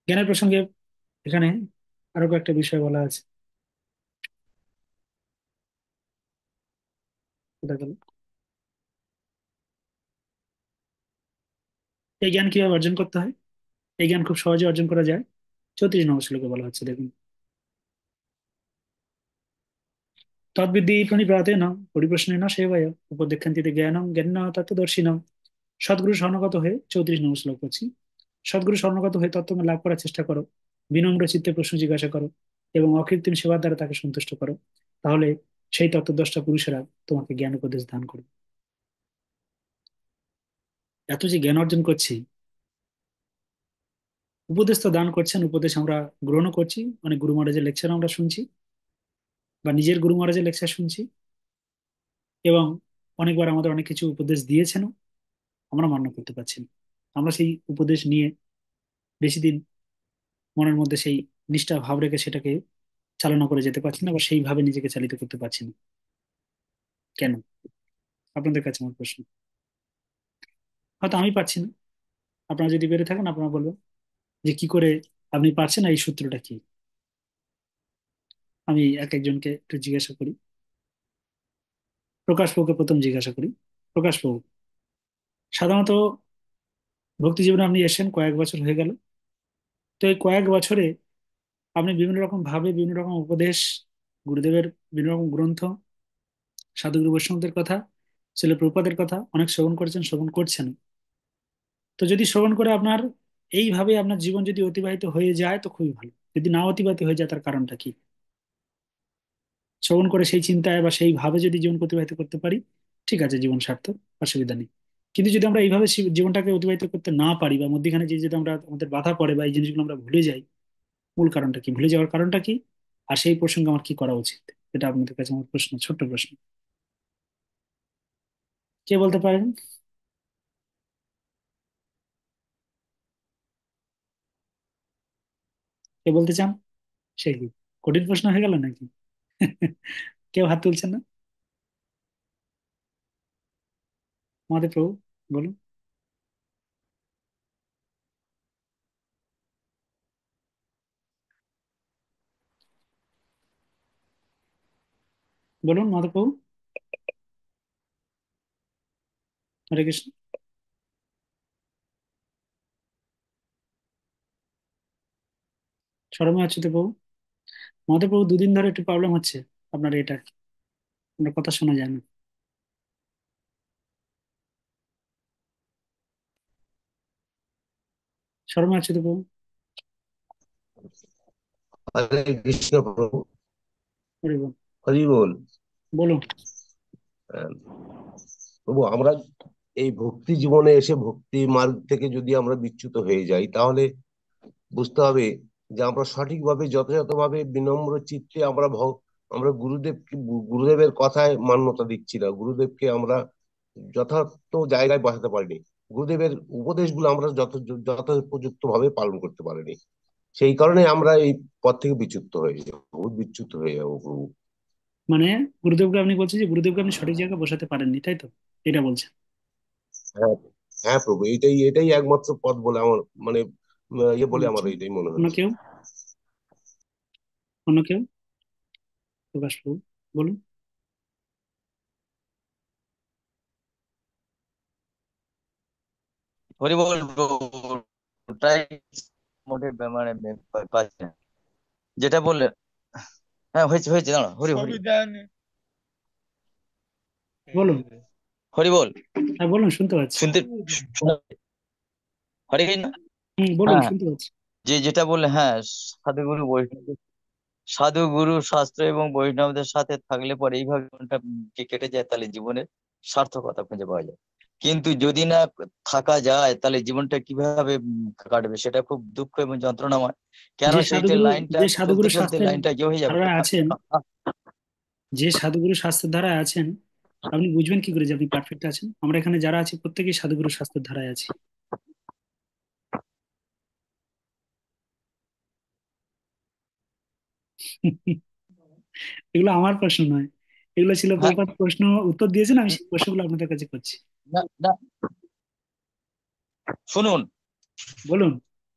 জ্ঞানের প্রসঙ্গে এখানে আরো কয়েকটা বিষয় বলা আছে। দেখা গেল এই জ্ঞান কিভাবে অর্জন করতে হয়। এই জ্ঞান খুব সহজে অর্জন করা যায়। 34 নম্বর শ্লোকে বলা হচ্ছে, দেখুন: তদ্বিদ্ধি প্রণিপাতেন পরিপ্রশ্নেন সেবায় উপদেক্ষান্তিতে জ্ঞানম জ্ঞান তত্ত্বদর্শিনম। সদ্গুরু শরণাগত হয়ে, 34 নম্বর শ্লোক করছি, সদ্গুরু শরণাগত হয়ে তত্ত্ব লাভ করার চেষ্টা করো, বিনম্র চিত্তে প্রশ্ন জিজ্ঞাসা করো, এবং অকৃত্রিম সেবার দ্বারা তাকে সন্তুষ্ট করো। তাহলে সেই তত্ত্বদ্রষ্টা পুরুষেরা তোমাকে জ্ঞান উপদেশ দান করবে। এত যে জ্ঞান অর্জন করছি, উপদেশ তো দান করছেন, উপদেশ আমরা গ্রহণ করছি, অনেক গুরু মহারাজের লেকচার আমরা শুনছি, বা নিজের গুরু মহারাজের লেকচার শুনছি, এবং অনেকবার আমাদের অনেক কিছু উপদেশ দিয়েছেন, আমরা মান্য করতে পারছি না। আমরা সেই উপদেশ নিয়ে বেশি দিন মনের মধ্যে সেই নিষ্ঠা ভাব রেখে সেটাকে চালনা করে যেতে পারছি না, বা সেইভাবে নিজেকে চালিত করতে পারছি না। কেন? আপনাদের কাছে আমার প্রশ্ন। হয়তো আমি পাচ্ছি না, আপনারা যদি বেড়ে থাকেন আপনারা বলবেন যে কি করে আপনি পারছেন না, এই সূত্রটা কি? আমি এক একজনকে একটু জিজ্ঞাসা করি। প্রকাশ বাবুকে প্রথম জিজ্ঞাসা করি। প্রকাশ বাবু, সাধারণত ভক্তি জীবনে আপনি এসেছেন কয়েক বছর হয়ে গেল। তো এই কয়েক বছরে আপনি বিভিন্ন রকম ভাবে, বিভিন্ন রকম উপদেশ, গুরুদেবের বিভিন্ন রকম গ্রন্থ, সাধুগুরু বৈষ্ণবদের কথা, ছেলে প্রভুপাদের কথা অনেক শ্রবণ করেছেন, শ্রবণ করছেন। তো যদি শ্রবণ করে আপনার এইভাবে আপনার জীবন যদি অতিবাহিত হয়ে যায় তো খুবই ভালো। যদি না অতিবাহিত হয়ে যায় তার কারণটা কি? শ্রবণ করে সেই চিন্তায় বা সেই ভাবে যদি জীবন অতিবাহিত করতে পারি, ঠিক আছে, জীবন সার্থক, অসুবিধা নেই। কিন্তু যদি আমরা এইভাবে জীবনটাকে অতিবাহিত করতে না পারি, বা মধ্যখানে যে যদি আমরা আমাদের বাধা পড়ে বা এই জিনিসগুলো আমরা ভুলে যাই, মূল কারণটা কি, ভুলে যাওয়ার কারণটা কি? আর সেই প্রসঙ্গে আমার কি করা উচিত? এটা আপনাদের কাছে আমার প্রশ্ন, ছোট্ট প্রশ্ন। কে বলতে পারেন? কে বলতে চান? সেই কি কঠিন প্রশ্ন হয়ে গেল নাকি? কেউ হাত তুলছেন না? আমাদের প্রভু, বলুন। বলুন মাধব প্রভু। হরে কৃষ্ণ। শরমে আছে তো প্রভু। মাধব প্রভু, দুদিন ধরে একটু প্রবলেম হচ্ছে আপনার এটা, আপনার কথা শোনা যায় না। শরমে আছে তো প্রভু। হরে কৃষ্ণ প্রভু। হরি বল। হরি বল। বলুন। আহ, প্রভু, আমরা এই ভক্তি জীবনে এসে ভক্তি মার্গ থেকে যদি আমরা বিচ্যুত হয়ে যাই, তাহলে বুঝতে হবে যে আমরা সঠিকভাবে যথাযথভাবে বিনম্র চিত্তে আমরা গুরুদেবের কথায় মান্যতা দিচ্ছি না। গুরুদেবকে আমরা যথার্থ জায়গায় বসাতে পারিনি। গুরুদেবের উপদেশগুলো আমরা যথোপযুক্ত ভাবে পালন করতে পারিনি। সেই কারণে আমরা এই পথ থেকে বিচ্যুত হয়ে যাবো, বিচ্যুত হয়ে যাবো প্রভু। মানে গুরুদেবকে আপনি বলছেন যে গুরুদেবকে আপনি সঠিক জায়গায় বসাতে পারেননি, তাই তো? এটা বলছেন? হ্যাঁ, হ্যাঁ প্রভু, এটাই এটাই একমাত্র পথ বলে আমার মানে ইয়ে বলে আমার আচ্ছা, এটাই মনে অন্য হচ্ছে। কেউ? অন্য কেউ? প্রকাশ প্রভু, বলুন। হরি বল bro, ওটাই মোটে মানে পাচ্ছি না। যেটা বললে, হ্যাঁ হয়েছে হয়েছে, দাঁড়া, হরি হরি বলুন। হরি বল। হ্যাঁ বলুন, শুনতে পাচ্ছি। শুনতে শোনা- হরি কৃষ্ণ। হুম, বলুন, হ্যাঁ, শুনতে পাচ্ছি। যেটা বললে, হ্যাঁ, সাধুগুরু বৈষ্ণব, সাধুগুরু শাস্ত্র এবং বৈষ্ণবদের সাথে থাকলে পরে এইভাবে জীবনটা যে কেটে যায়, তাহলে জীবনের সার্থকতা খুঁজে পাওয়া যায়। কিন্তু যদি না থাকা যায়, তাহলে জীবনটা কিভাবে কাটবে, সেটা খুব দুঃখ এবং যন্ত্রণাময়। কেন যে সেইটা সাধুগুরু লাইনটা যে চলতে সাধুগুরু চলতে শাস্ত্রের লাইনটা ইয়ে হয়ে যাবে। ধারায় আছেন, যে সাধুগুরু শাস্ত্রের ধারায় আছেন, আপনি বুঝবেন কি করে যে আপনি পারফেক্ট আছেন? আমরা এখানে যারা আছি প্রত্যেকেই সাধুগুরু শাস্ত্রের ধারায় আছি। এগুলো আমার প্রশ্ন নয়, এগুলো ছিল হ্যাঁ, প্রপাত প্রশ্ন, উত্তর দিয়েছেন, আমি সেই প্রশ্নগুলো আপনাদের কাছে করছি। না না, শুনুন, বলুন।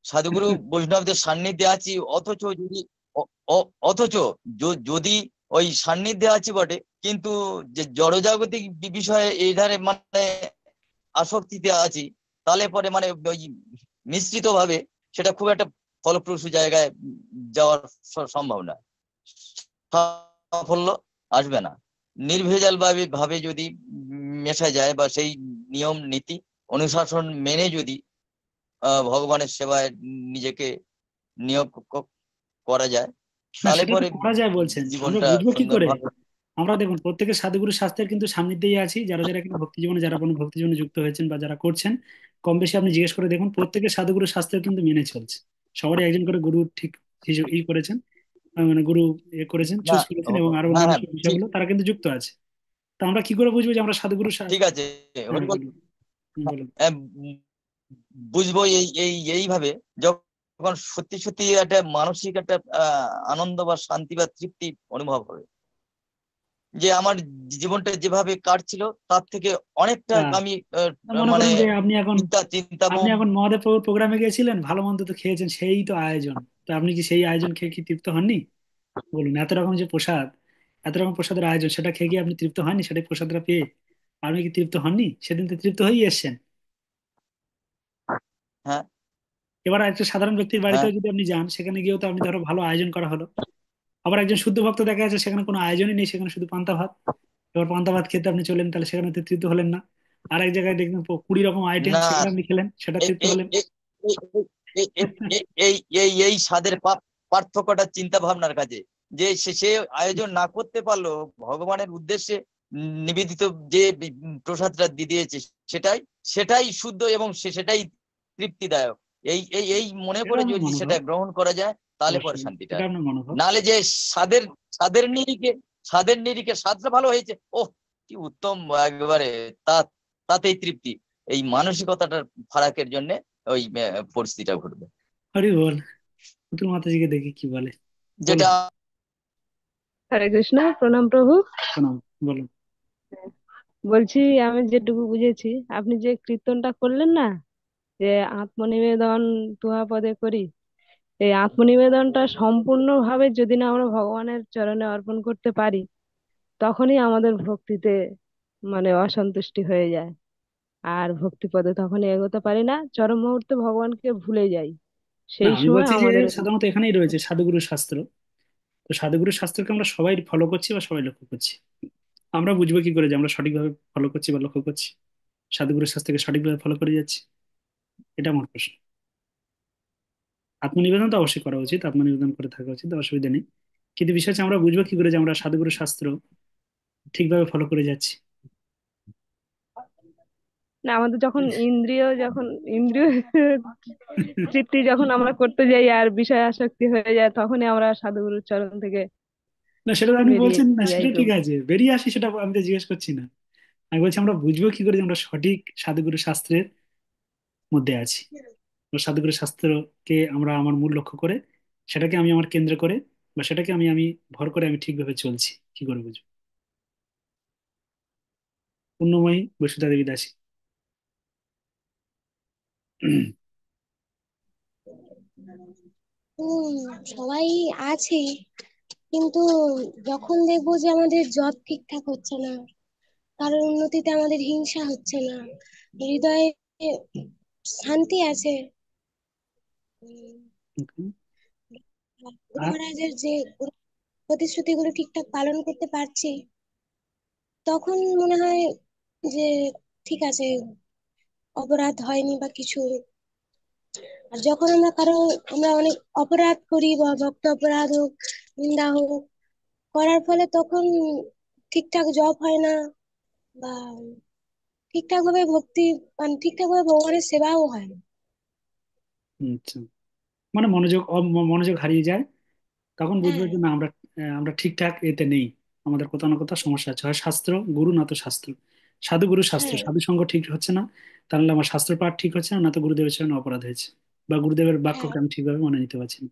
সাধুগুরু বৈষ্ণবদের সান্নিধ্যে আছি, অথচ যদি অথচ যদি ওই সান্নিধ্যে আছি বটে, কিন্তু যে জড়জাগতিক বিষয়ে এই ধারে মানে আসক্তিতে আছি, তাহলে পরে মানে ওই মিশ্রিত ভাবে সেটা খুব একটা ফলপ্রসূ জায়গায় যাওয়ার সম্ভাবনা, সাফল্য আসবে না। নির্ভেজাল ভাবে ভাবে যদি মেশা যায়, বা সেই নিয়ম নীতি অনুশাসন মেনে যদি ভগবানের সেবায় নিজেকে নিয়োগ করা যায়, না, তাহলে সেটা তো পরে করা যায় বলছেন, আমরা জীবনটা বুঝবো কি করে? সুন্দরভাবে। আমরা দেখুন প্রত্যেকের সাধুগুরু শাস্ত্রের কিন্তু সান্নিধ্যেই আছি, যারা যারা কিন্তু ভক্তি জীবনে, যারা কোনো ভক্তি জীবনে যুক্ত হয়েছেন বা যারা করছেন, কম বেশি আপনি জিজ্ঞেস করে দেখুন, প্রত্যেকের সাধুগুরু শাস্ত্রের কিন্তু মেনে চলছে। সবারই একজন করে গুরু ঠিক ই করেছেন, মানে গুরু এ করেছেন, না, চুজ করেছেন, এবং আরো হ্যাঁ অন্যান্য হ্যাঁ, সব ঠিক, বিষয়গুলো তারা কিন্তু যুক্ত আছে। তো আমরা কি করে বুঝবো যে আমরা সাধুগুরু ঠিক আছে, হ্যাঁ হরি বল। বলুন। বলুন। হ্যাঁ, বুঝবো এইভাবে, যখন সত্যি সত্যি একটা মানসিক একটা আনন্দ বা শান্তি বা তৃপ্তি অনুভব হবে। যে আমার জীবনটা যেভাবে কাটছিল তার থেকে অনেকটা তা আমি তা মনে মানে করেন যে আপনি এখন আপনি চিন্তামুখ। এখন মহাদেব প্রভুর প্রোগ্রামে গিয়েছিলেন, ভালো মন্দ তো খেয়েছেন, সেই তো আয়োজন। তো আপনি কি সেই আয়োজন খেয়ে কি তৃপ্ত হননি? বলুন, এত রকম যে প্রসাদ, এত রকম প্রসাদের আয়োজন, সেটা খেয়ে কি আপনি তৃপ্ত হননি? সেটাই প্রসাদটা পেয়ে আপনি কি তৃপ্ত হননি? সেদিন তো তৃপ্ত হয়েই এসেছেন। হ্যাঁ, এবার একটা সাধারণ ব্যক্তির হ্যাঁ। বাড়িতেও যদি আপনি যান, সেখানে গিয়েও তো আপনি ধরো ভালো আয়োজন করা হলো, আবার একজন শুদ্ধ ভক্ত দেখা যাচ্ছে সেখানে কোনো আয়োজনই নেই, সেখানে শুধু পান্তা ভাত। এবার পান্তা ভাত খেতে আপনি চলেন, তাহলে সেখানে তো তৃপ্ত হলেন না। আর এক জায়গায় দেখবেন 20 রকম আইটেম, না, সেখানে আপনি খেলেন, সেটা এই তৃপ্ত এই হলেন। এই এই এই এই এই এই এই স্বাদের পার্থক্যটা চিন্তা ভাবনার কাছে, যে সে আয়োজন না করতে পারলো, ভগবানের উদ্দেশ্যে নিবেদিত যে প্রসাদটা দিয়ে দিয়েছে, সেটাই সেটাই শুদ্ধ এবং সেটাই তৃপ্তিদায়ক। এই মনে সেটা করে আপনার যদি সেটা মনোভাব। গ্রহণ করা যায়, তাহলে পরে অবশ্যই শান্তিটা সেটা আসে। আপনার মনোভাব। নালে যে স্বাদের স্বাদের নিরিখে স্বাদের নিরিখে স্বাদটা ভালো হয়েছে, ওহ কি উত্তম, একেবারে তা তাতেই তৃপ্তি। এই মানসিকতাটার ফারাকের জন্য ওই পরিস্থিতিটা ঘটবে, হরি বল। পুতুল মাতাজিকে দেখি কি বলে। বলুন। যেটা। হরে কৃষ্ণ, প্রণাম প্রভু। প্রণাম। বলুন। বলছি, আমি যেটুকু বুঝেছি, আপনি যে কীর্তনটা করলেন না, যে আত্মনিবেদন তুহা পদে করি, এই আত্মনিবেদনটা সম্পূর্ণভাবে যদি না আমরা ভগবানের চরণে অর্পণ করতে পারি, তখনই আমাদের ভক্তিতে মানে অসন্তুষ্টি হয়ে যায়। আর ভক্তি পদে তখনই এগোতে পারি না, চরম মুহূর্তে ভগবানকে ভুলে যাই। না, সেই আমি সময় বলছি যে আমাদের সাধারণত এখানেই রয়েছে সাধুগুরু শাস্ত্র। তো সাধুগুরু শাস্ত্রকে আমরা সবাই ফলো করছি বা সবাই লক্ষ্য করছি। আমরা বুঝবো কি করে যে আমরা সঠিকভাবে ফলো করছি বা লক্ষ্য করছি, সাধুগুরু শাস্ত্রকে সঠিকভাবে ফলো করে যাচ্ছি? এটা আমার প্রশ্ন। আত্মনিবেদন তো অবশ্যই করা উচিত, আত্মনিবেদন করে থাকা উচিত, অসুবিধা নেই। কিন্তু বিষয় হচ্ছে আমরা বুঝবো কি করে যে আমরা সাধুগুরু শাস্ত্র ঠিকভাবে ফলো করে যাচ্ছি? না, আমাদের যখন ইন্দ্রিয় তৃপ্তি যখন আমরা করতে যাই আর বিষয় আসক্তি হয়ে যায়, তখনই আমরা সাধুগুরুর চরণ থেকে না, সেটা তো আপনি বেরিয়ে বলছেন না, যাই সেটা ঠিক প্রভু। আছে, বেরিয়ে আসি, সেটা আমি তো জিজ্ঞেস করছি না। আমি বলছি আমরা বুঝবো কি করে যে আমরা সঠিক সাধুগুরু শাস্ত্রের মধ্যে আছি। তো সাধুগুরু শাস্ত্রকে আমরা আমার মূল লক্ষ্য করে, সেটাকে আমি আমার কেন্দ্র করে, বা সেটাকে আমি আমি ভর করে আমি ঠিকভাবে চলছি, কি করে বুঝবো? পূর্ণময়ী বসুধা দেবী দাসী। হুম, সবাই আছে, কিন্তু যখন দেখবো যে আমাদের জব ঠিকঠাক হচ্ছে না, কারোর উন্নতিতে আমাদের হিংসা হচ্ছে না, হৃদয়ে শান্তি আছে, উম, গুরু আর মহারাজের যে প্রতিশ্রুতিগুলো ঠিকঠাক পালন করতে পারছি, তখন মনে হয় যে ঠিক আছে, অপরাধ হয়নি বা কিছু। আর যখন আমরা অনেক অপরাধ করি, বা ভক্ত অপরাধ হোক, নিন্দা হোক, করার ফলে তখন ঠিকঠাক জব হয় না, বা ঠিকঠাক ভাবে মানে ঠিকঠাক ভাবে ভগবানের সেবাও হয় না। আচ্ছা, মানে মনোযোগ হারিয়ে যায়, তখন বুঝবো হ্যাঁ, যে না, আমরা ঠিকঠাক এতে নেই। আমাদের কোথাও না কোথাও সমস্যা আছে, হয় শাস্ত্র গুরু, না তো শাস্ত্র। সাধু গুরু শাস্ত্র, হ্যাঁ, সাধু সঙ্গ ঠিক হচ্ছে না, তাহলে আমার শাস্ত্র পাঠ ঠিক হচ্ছে না, না তো গুরুদেবের সামনে অপরাধ হয়েছে, বা গুরুদেবের হ্যাঁ, বাক্যকে আমি ঠিকভাবে মনে নিতে পারছি না।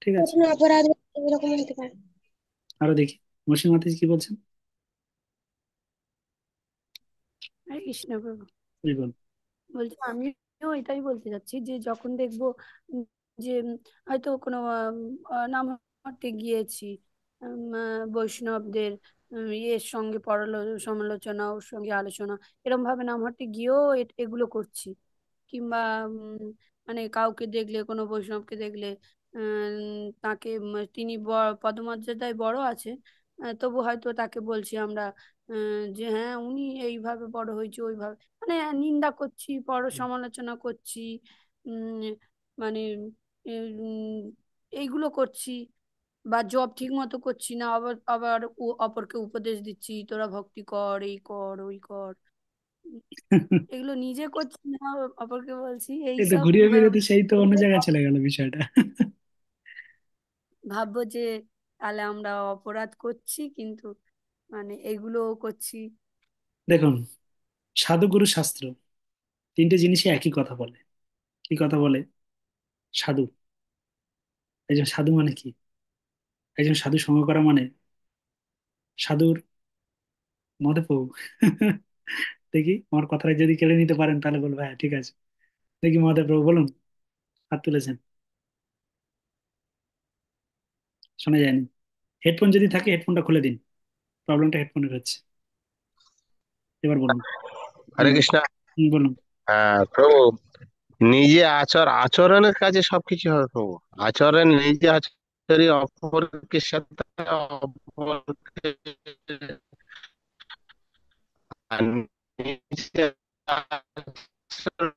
ঠিক আছে। কখনো অপরাধ এরকম হতে পারে। আরো দেখি, মসিম মাতাজি কি বলছেন। হরে কৃষ্ণ প্রভু। এই বল। বলছি, আমিও এটাই বলতে চাচ্ছি যে যখন দেখবো যে হয়তো কোনো নাম হতে গিয়েছি, বৈষ্ণবদের ইয়ের সঙ্গে সমালোচনা, ওর সঙ্গে আলোচনা, এরকম ভাবে নাম হতে গিয়েও এগুলো করছি। কিংবা মানে কাউকে দেখলে, কোনো বৈষ্ণবকে দেখলে তাকে তিনি পদমর্যাদায় বড় আছে, তবু হয়তো তাকে বলছি আমরা যে হ্যাঁ উনি এইভাবে বড় হয়েছে, ওইভাবে মানে নিন্দা করছি, পর সমালোচনা করছি, উম, মানে উম, এইগুলো করছি। বা জব ঠিক মতো করছি না, আবার আবার অপরকে উপদেশ দিচ্ছি, তোরা ভক্তি কর, এই কর, ওই কর। উম, এগুলো নিজে করছি না, অপরকে বলছি এই তো এইসব ঘুরিয়ে ফিরিয়ে তো সেই তো অন্য করলে জায়গায় চলে গেল বিষয়টা। ভাববো যে তাহলে আমরা অপরাধ করছি, কিন্তু মানে এগুলোও করছি। দেখুন, সাধু গুরু শাস্ত্র, তিনটে জিনিসই একই কথা বলে। কি কথা বলে? সাধু, একজন সাধু মানে কি? একজন সাধু সঙ্গ করা মানে সাধুর মহাদেব প্রভু। দেখি আমার কথাটা যদি কেড়ে নিতে পারেন তাহলে বলবো হ্যাঁ ঠিক আছে। দেখি মহাদেব প্রভু বলুন, হাত তুলেছেন, শোনা যায়নি। হেডফোন যদি থাকে হেডফোনটা খুলে দিন, প্রবলেমটা হেডফোনের হচ্ছে। এবার বলুন। হরে হুম। কৃষ্ণ। বলুন। হ্যাঁ প্রভু, নিজে আচরণের কাজে সবকিছু হবে প্রভু। আচরণ নিজে আচরি, অপরের সাথে অপরকে, আর নিজে আচরণ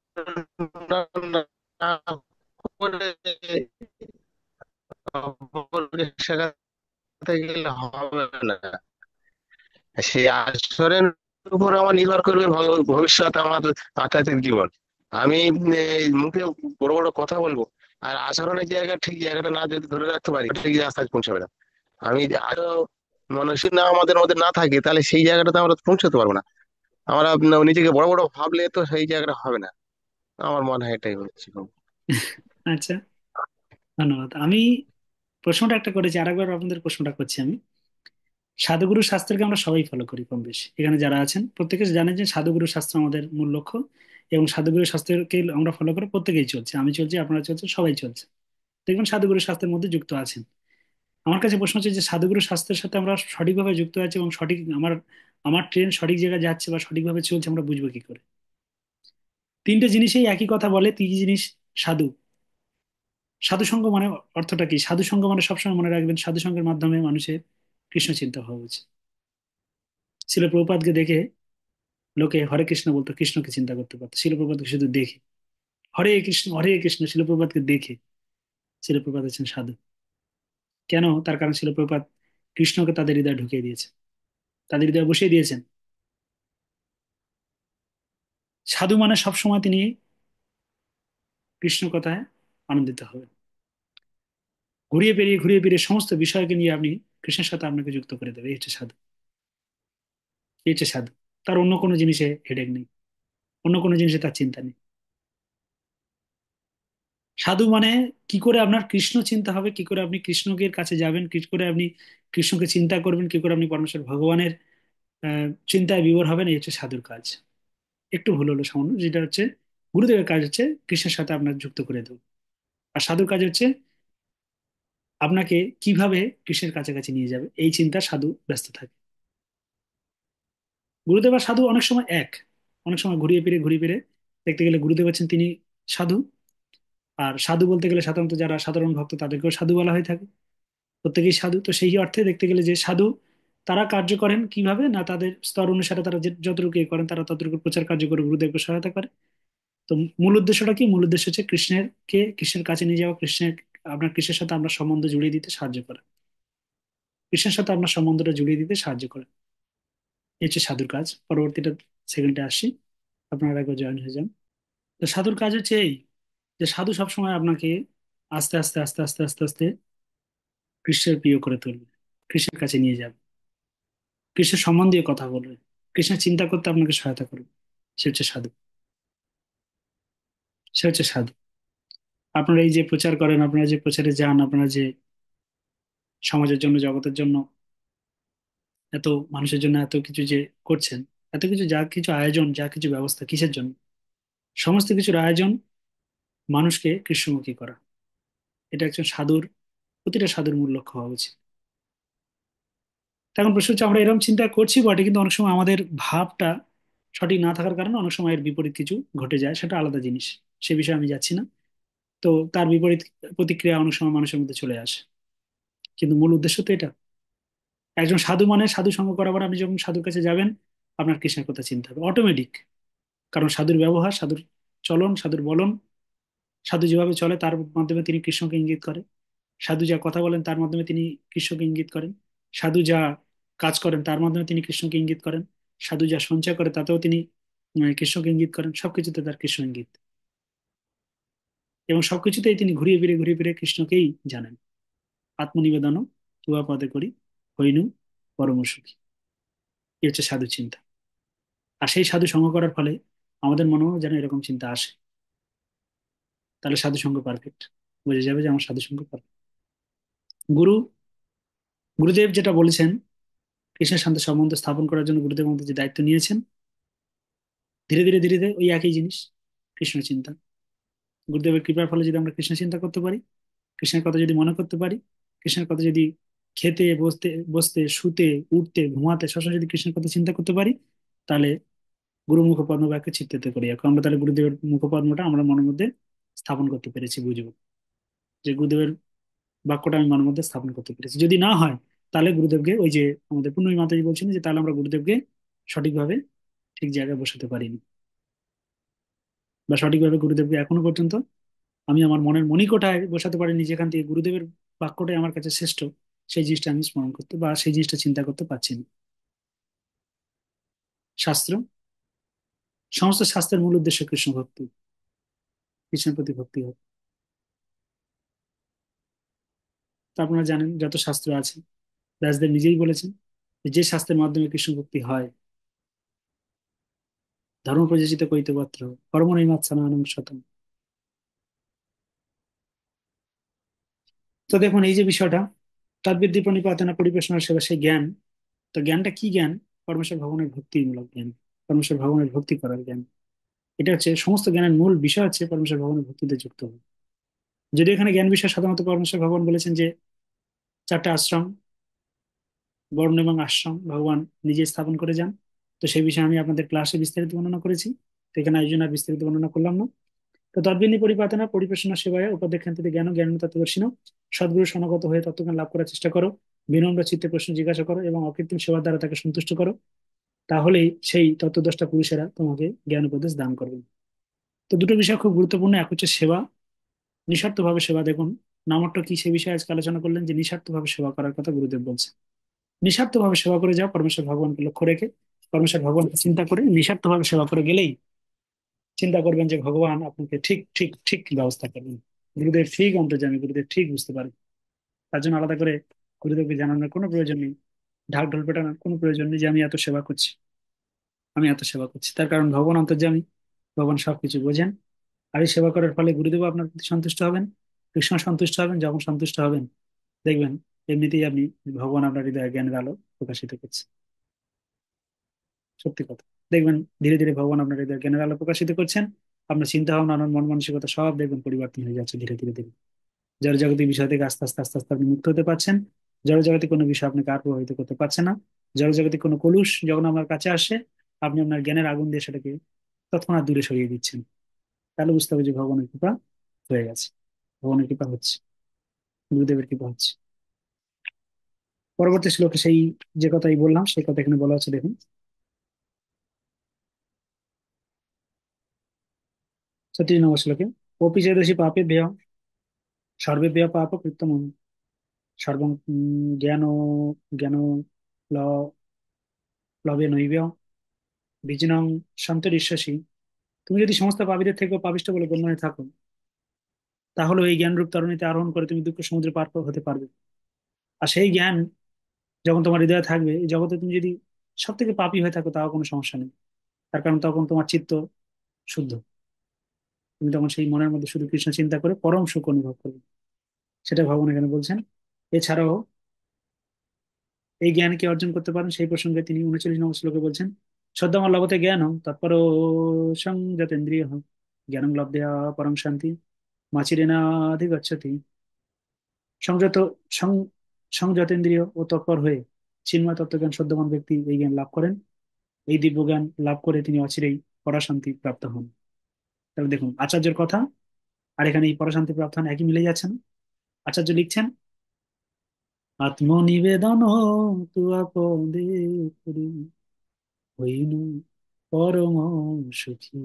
না করে অপরকে শেখাতে গেলে হবে না। সেই আচরণের উপর আমার নির্ভর করবে ভবিষ্যৎ আমার আধ্যাত্মিক জীবন। আমি এই মুখে বড় বড় কথা বলবো, আর আচরণের জায়গা ঠিক জায়গাটা না যদি ধরে রাখতে পারি, ঠিক রাস্তায় পৌঁছাবে না। আমি আরো মনুষ্য না আমাদের মধ্যে না থাকে, তাহলে সেই জায়গাটাতে আমরা পৌঁছাতে পারবো না। আমরা নিজেকে বড় বড় ভাবলে তো সেই জায়গাটা হবে না। আমার মনে হয় এটাই হচ্ছে। আচ্ছা, ধন্যবাদ। আমি প্রশ্নটা একটা করেছি, আরেকবার আপনাদের প্রশ্নটা করছি আমি। সাধুগুরু শাস্ত্রকে আমরা সবাই ফলো করি কম বেশি, এখানে যারা আছেন প্রত্যেকে জানেন যে সাধুগুরু শাস্ত্র আমাদের মূল লক্ষ্য, এবং সাধুগুরু শাস্ত্রকে আমরা ফলো করে প্রত্যেকেই চলছে, আমি চলছি, আপনারা চলছে, সবাই চলছে। দেখবেন সাধুগুরু শাস্ত্রের মধ্যে যুক্ত আছেন। আমার কাছে প্রশ্ন হচ্ছে যে সাধুগুরু শাস্ত্রের সাথে আমরা সঠিকভাবে যুক্ত আছি এবং সঠিক আমার আমার ট্রেন সঠিক জায়গায় যাচ্ছে বা সঠিকভাবে চলছে, আমরা বুঝবো কি করে? তিনটে জিনিসেই একই কথা বলে, তিনটি জিনিস। সাধু, সাধু সঙ্গ মানে অর্থটা কি? সাধু সঙ্গ মানে সবসময় মনে রাখবেন, সাধু সঙ্গের মাধ্যমে মানুষের কৃষ্ণ চিন্তা হওয়া উচিত। শিল প্রভুপাদকে দেখে লোকে হরে কৃষ্ণ বলতো, কৃষ্ণকে চিন্তা করতে পারতো। শিল প্রভুপাদকে শুধু দেখে হরে কৃষ্ণ হরে কৃষ্ণ, শিল প্রভুপাদকে দেখে। শিল প্রভুপাদ হচ্ছেন সাধু। কেন? তার কারণ শিল প্রভুপাদ কৃষ্ণকে তাদের হৃদয়ে ঢুকিয়ে দিয়েছে, তাদের হৃদয়ে বসিয়ে দিয়েছেন। সাধু মানে সবসময় তিনি কৃষ্ণ কথায় আনন্দিত হবেন। ঘুরিয়ে পেরিয়ে সমস্ত বিষয়কে নিয়ে আপনি কৃষ্ণের সাথে আপনাকে যুক্ত করে দেবে, এই হচ্ছে সাধু। এই হচ্ছে সাধু। তার অন্য কোনো জিনিসে হেডেক নেই, অন্য কোনো জিনিসে তার চিন্তা নেই। সাধু মানে কি করে আপনার কৃষ্ণ চিন্তা হবে, কি করে আপনি কৃষ্ণকে কাছে যাবেন, কি করে আপনি কৃষ্ণকে চিন্তা করবেন, কি করে আপনি পরমেশ্বর ভগবানের চিন্তায় বিভোর হবেন, এই হচ্ছে সাধুর কাজ। একটু ভুল হলো সামান্য, যেটা হচ্ছে গুরুদেবের কাজ হচ্ছে কৃষ্ণের সাথে আপনার যুক্ত করে দেবো, আর সাধুর কাজ হচ্ছে আপনাকে কিভাবে কৃষ্ণের কাছাকাছি নিয়ে যাবে, এই চিন্তা সাধু ব্যস্ত থাকে। গুরুদেব আর সাধু অনেক সময় এক, অনেক সময় ঘুরিয়ে ফিরে দেখতে গেলে গুরুদেব হচ্ছেন তিনি সাধু, আর সাধু বলতে গেলে সাধারণত যারা সাধারণ ভক্ত তাদেরকেও সাধু বলা হয়ে থাকে। প্রত্যেকেই সাধু, তো সেই অর্থে দেখতে গেলে যে সাধু, তারা কার্য করেন কিভাবে না, তাদের স্তর অনুসারে তারা যতটুকু এ করেন, তারা ততটুকু প্রচার কার্য করে গুরুদেবকে সহায়তা করে। তো মূল উদ্দেশ্যটা কি? মূল উদ্দেশ্য হচ্ছে কৃষ্ণের কাছে নিয়ে যাওয়া, আপনার কৃষ্ণের সাথে আপনার সম্বন্ধ জুড়িয়ে দিতে সাহায্য করা, কৃষ্ণের সাথে আপনার সম্বন্ধটা জুড়িয়ে দিতে সাহায্য করে। এই হচ্ছে সাধুর কাজ। পরবর্তীটা সেকেন্ডে আসি, আপনারা একবার জয়েন হয়ে যান। তো সাধুর কাজ হচ্ছে এই, যে সাধু সবসময় আপনাকে আস্তে আস্তে আস্তে আস্তে আস্তে আস্তে কৃষ্ণের প্রিয় করে তুলবে, কৃষ্ণের কাছে নিয়ে যাবে, কৃষ্ণের সম্মান দিয়ে কথা বলবে, কৃষ্ণের চিন্তা করতে আপনাকে সহায়তা করবে। সে হচ্ছে সাধু। সে হচ্ছে সাধু। আপনারা এই যে প্রচার করেন, আপনারা যে প্রচারে যান, আপনারা যে সমাজের জন্য, জগতের জন্য, এত মানুষের জন্য এত কিছু যে করছেন, এত কিছু, যা কিছু আয়োজন, যা কিছু ব্যবস্থা, কিসের জন্য? সমস্ত কিছুর আয়োজন মানুষকে কৃষ্ণমুখী করা। এটা একজন সাধুর, প্রতিটা সাধুর মূল লক্ষ্য হওয়া উচিত। তখন প্রশ্ন হচ্ছে, আমরা এরকম চিন্তা করছি বটে, কিন্তু অনেক সময় আমাদের ভাবটা সঠিক না থাকার কারণে অনেক সময় এর বিপরীত কিছু ঘটে যায়, সেটা আলাদা জিনিস, সে বিষয়ে আমি যাচ্ছি না। তো তার বিপরীত প্রতিক্রিয়া অনেক সময় মানুষের মধ্যে চলে আসে, কিন্তু মূল উদ্দেশ্য তো এটা। একজন সাধু মানে সাধু সঙ্গ করাবার, আপনি যখন সাধুর কাছে যাবেন আপনার কৃষ্ণের কথা চিন্তা হবে অটোমেটিক। কারণ সাধুর ব্যবহার, সাধুর চলন, সাধুর বলন, সাধু যেভাবে চলে তার মাধ্যমে তিনি কৃষ্ণকে ইঙ্গিত করে। সাধু যা কথা বলেন তার মাধ্যমে তিনি কৃষ্ণকে ইঙ্গিত করেন। সাধু যা কাজ করেন তার মাধ্যমে তিনি কৃষ্ণকে ইঙ্গিত করেন। সাধু যা সঞ্চয় করে তাতেও তিনি কৃষ্ণকে ইঙ্গিত করেন। সবকিছুতে তার কৃষ্ণ ইঙ্গিত, এবং সবকিছুতেই তিনি ঘুরিয়ে ফিরে কৃষ্ণকেই জানেন। আত্মনিবেদন তুয়া পদে করি, হইনু পরম সুখী। এই হচ্ছে সাধু চিন্তা। আর সেই সাধু সঙ্গ করার ফলে আমাদের মনেও যেন এরকম চিন্তা আসে, তাহলে সাধু সঙ্গ পারফেক্ট, বোঝা যাবে যে আমার সাধু সঙ্গ পারফেক্ট। গুরু গুরুদেব যেটা বলেছেন কৃষ্ণের সাথে সম্বন্ধ স্থাপন করার জন্য গুরুদেব আমাদের যে দায়িত্ব নিয়েছেন, ধীরে ধীরে ধীরে ধীরে ওই একই জিনিস, কৃষ্ণ চিন্তা। গুরুদেবের কৃপার ফলে যদি আমরা কৃষ্ণ চিন্তা করতে পারি, কৃষ্ণের কথা যদি মনে করতে পারি, কৃষ্ণের কথা যদি খেতে বসতে বসতে শুতে উঠতে ঘুমাতে সবসময় যদি কৃষ্ণের কথা চিন্তা করতে পারি, তাহলে গুরু মুখপদ্ম বাক্য চিত্তিত করি, এখন আমরা তাহলে গুরুদেবের মুখপদ্মটা আমরা মনের মধ্যে স্থাপন করতে পেরেছি, বুঝবো যে গুরুদেবের বাক্যটা আমি মনের মধ্যে স্থাপন করতে পেরেছি। যদি না হয়, তাহলে গুরুদেবকে ওই যে আমাদের পূর্ণমী মাতাজি বলছেন যে তাহলে আমরা গুরুদেবকে সঠিকভাবে ঠিক জায়গায় বসাতে পারিনি, বা সঠিকভাবে গুরুদেবকে এখনো পর্যন্ত আমি আমার মনের মণিকোঠায় বসাতে পারিনি, যেখান থেকে গুরুদেবের বাক্যটাই আমার কাছে শ্রেষ্ঠ, সেই জিনিসটা আমি স্মরণ করতে বা সেই জিনিসটা চিন্তা করতে পারছি না। শাস্ত্র, সমস্ত শাস্ত্রের মূল উদ্দেশ্য কৃষ্ণ ভক্তি, কৃষ্ণের প্রতি ভক্তি হোক। তা আপনারা জানেন যত শাস্ত্র আছে, ব্যাসদেব নিজেই বলেছেন যে যে শাস্ত্রের মাধ্যমে কৃষ্ণ ভক্তি হয়, ধর্ম প্রযোজিত কৈতবত্র কর্মণৈমাৎসনানং শতম। তো দেখুন এই যে বিষয়টা, তদ্বিদ্যা প্রণিপাতনা পরিবেশনা সেবা, সেই জ্ঞান, তো জ্ঞানটা কি জ্ঞান? পরমেশ্বর ভগবানের ভক্তিমূলক জ্ঞান, পরমেশ্বর ভগবানের ভক্তি করার জ্ঞান। এটা হচ্ছে সমস্ত জ্ঞানের মূল বিষয়, হচ্ছে পরমেশ্বর ভগবানের ভক্তিতে যুক্ত হবে। যদি এখানে জ্ঞান বিষয় সাধারণত পরমেশ্বর ভগবান বলেছেন যে চারটা আশ্রম, বর্ণ এবং আশ্রম ভগবান নিজে স্থাপন করে যান, তো সেই বিষয়ে আমি আপনাদের ক্লাসে বিস্তারিত বর্ণনা করেছি, তো এখানে এই জন্য আর বিস্তারিত বর্ণনা করলাম না। তো তদ্বিন্নি পরিপাতনা পরিবেশনা সেবায় উপাধ্যক্ষান্তিতে জ্ঞান জ্ঞান তত্ত্বদর্শিন, সদ্গুরু সনাগত হয়ে তত্ত্বজ্ঞান লাভ করার চেষ্টা করো, বিনম্র চিত্তে প্রশ্ন জিজ্ঞাসা করো এবং অকৃত্রিম সেবার দ্বারা তাকে সন্তুষ্ট করো, তাহলেই সেই তত্ত্বদ্রষ্টা পুরুষেরা তোমাকে জ্ঞান উপদেশ দান করবেন। তো দুটো বিষয় খুব গুরুত্বপূর্ণ, এক হচ্ছে সেবা, নিঃস্বার্থভাবে সেবা। দেখুন নামট্ট কি সে বিষয়ে আজকে আলোচনা করলেন, যে নিঃস্বার্থভাবে সেবা করার কথা গুরুদেব বলছে। নিঃস্বার্থভাবে সেবা করে যাও, পরমেশ্বর ভগবানকে লক্ষ্য রেখে, পরমেশ্বর ভগবানকে চিন্তা করে নিঃস্বার্থভাবে সেবা করে গেলেই চিন্তা করবেন যে ভগবান আপনাকে ঠিক ঠিক ঠিক ব্যবস্থা করবেন। গুরুদেব ঠিক অন্তর্যামী, গুরুদেব ঠিক বুঝতে পারে। তার জন্য আলাদা করে গুরুদেবকে জানানোর কোনো প্রয়োজন নেই, ঢাক ঢোল পেটানোর কোনো প্রয়োজন নেই যে আমি এত সেবা করছি, আমি এত সেবা করছি। তার কারণ ভগবান অন্তর্যামী, ভগবান সবকিছু বোঝেন। আর এই সেবা করার ফলে গুরুদেব আপনার প্রতি সন্তুষ্ট হবেন, কৃষ্ণ সন্তুষ্ট হবেন। যখন সন্তুষ্ট হবেন দেখবেন এমনিতেই আপনি ভগবান আপনার হৃদয়ে জ্ঞানের আলো প্রকাশিত করছে। সত্যি কথা, দেখবেন ধীরে ধীরে ভগবান আপনার হৃদয়ে জ্ঞানের আলো প্রকাশিত করছেন, আপনার চিন্তা ভাবনা, আপনার মন মানসিকতা সব দেখবেন পরিবর্তন হয়ে যাচ্ছে ধীরে ধীরে ধীরে। জড়জাগতিক বিষয় থেকে আস্তে আস্তে আস্তে আস্তে আপনি মুক্ত হতে পারছেন। জড়জাগতিক কোনো বিষয় আপনাকে আর প্রভাবিত করতে পারছে না। জড়জাগতিক কোনো কলুষ যখন আপনার কাছে আসে, আপনি আপনার জ্ঞানের আগুন দিয়ে সেটাকে তৎক্ষণাৎ দূরে সরিয়ে দিচ্ছেন। তাহলে বুঝতে হবে যে ভগবানের কৃপা হয়ে গেছে, ভগবানের কৃপা হচ্ছে, গুরুদেবের কৃপা হচ্ছে। পরবর্তী শ্লোকে সেই যে কথাই বললাম সেই কথা এখানে বলা হচ্ছে, দেখুন 36 নম্বর শ্লোকে, অপি চেদসি পাপেভ্যঃ সর্বেভ্যঃ পাপ কৃত্যম সর্বং জ্ঞান জ্ঞান ল- লবেনৈব বিজিনং সন্তরিষ্যসি। তুমি যদি সমস্ত পাপীদের থেকে পাপিষ্ঠ বলে গণ্য হয়ে থাকো, তাহলে এই জ্ঞানরূপ তরণীতে আরোহণ করে তুমি দুঃখ সমুদ্রে পার হতে পারবে। আর সেই জ্ঞান যখন তোমার হৃদয়ে থাকবে, এই জগতে তুমি যদি সব থেকে পাপী হয়ে থাকো তাও কোনো সমস্যা নেই। তার কারণ তখন তোমার চিত্ত শুদ্ধ, তুমি তখন সেই মনের মধ্যে শুধু কৃষ্ণ চিন্তা করে পরম সুখ অনুভব করবে। সেটা ভগবান এখানে বলছেন। এছাড়াও এই জ্ঞানকে অর্জন করতে পারেন সেই প্রসঙ্গে তিনি 39 নম্বর শ্লোকে বলছেন, শ্রদ্ধামার লভতে জ্ঞান তৎপর সংযতেন্দ্রিয় জ্ঞানং লব্ধয়া পরম শান্তি মাচিরেনাধিগচ্ছতি। সংযত সং সংযতেন্দ্রিয় ও তৎপর হয়ে চিন্ময় তত্ত্বজ্ঞান শ্রদ্ধামান ব্যক্তি এই জ্ঞান লাভ করেন, এই দিব্য জ্ঞান লাভ করে তিনি অচিরেই পরাশান্তি প্রাপ্ত হন। তাহলে দেখুন আচার্যের কথা আর এখানে এই পরাশান্তি প্রাপ্ত হন একই মিলে যাচ্ছে না। আচার্য লিখছেন, আত্মনিবেদন তুয়া পদে করি হইনু পরম সুখী।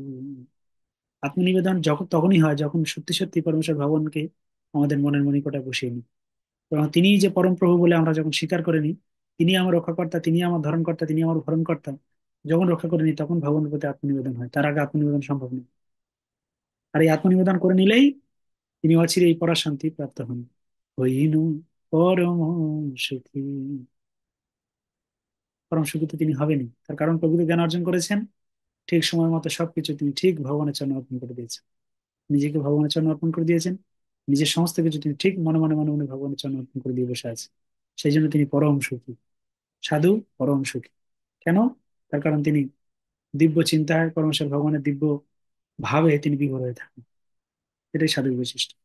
আত্মনিবেদন যখন তখনই হয় যখন সত্যি সত্যি পরমেশ্বর ভগবানকে আমাদের মনের মণিকোঠায় বসিয়ে নিই, এবং তিনি যে পরম প্রভু বলে আমরা যখন স্বীকার করে নিই, তিনি আমার রক্ষাকর্তা, তিনি আমার ধরণকর্তা, তিনি আমার ভরণকর্তা, যখন রক্ষা করে নিই তখন ভগবানের প্রতি আত্মনিবেদন হয়, তার আগে আত্মনিবেদন সম্ভব নয়। আর এই আত্মনিবেদন করে নিলেই তিনি অচিরেই পরাশান্তি প্রাপ্ত হন, হইনু পরম সুখী। পরম সুখী তো তিনি হবেনই, তার কারণ প্রভৃত জ্ঞান অর্জন করেছেন, ঠিক সময় মতো সবকিছু তিনি ঠিক ভগবানের চরণে অর্পণ করে দিয়েছেন, নিজেকে ভগবানের চরণে অর্পণ করে দিয়েছেন, নিজের সমস্ত কিছু তিনি ঠিক মনে মনে মনে মনে ভগবানের চরণে অর্পণ করে দিয়ে বসে আছে। সেই জন্য তিনি পরম সুখী, সাধু পরম সুখী। কেন? তার কারণ তিনি দিব্য চিন্তায় পরমেশ্বর ভগবানের দিব্য ভাবে তিনি বিভোর হয়ে থাকেন। এটাই সাধুর বৈশিষ্ট্য।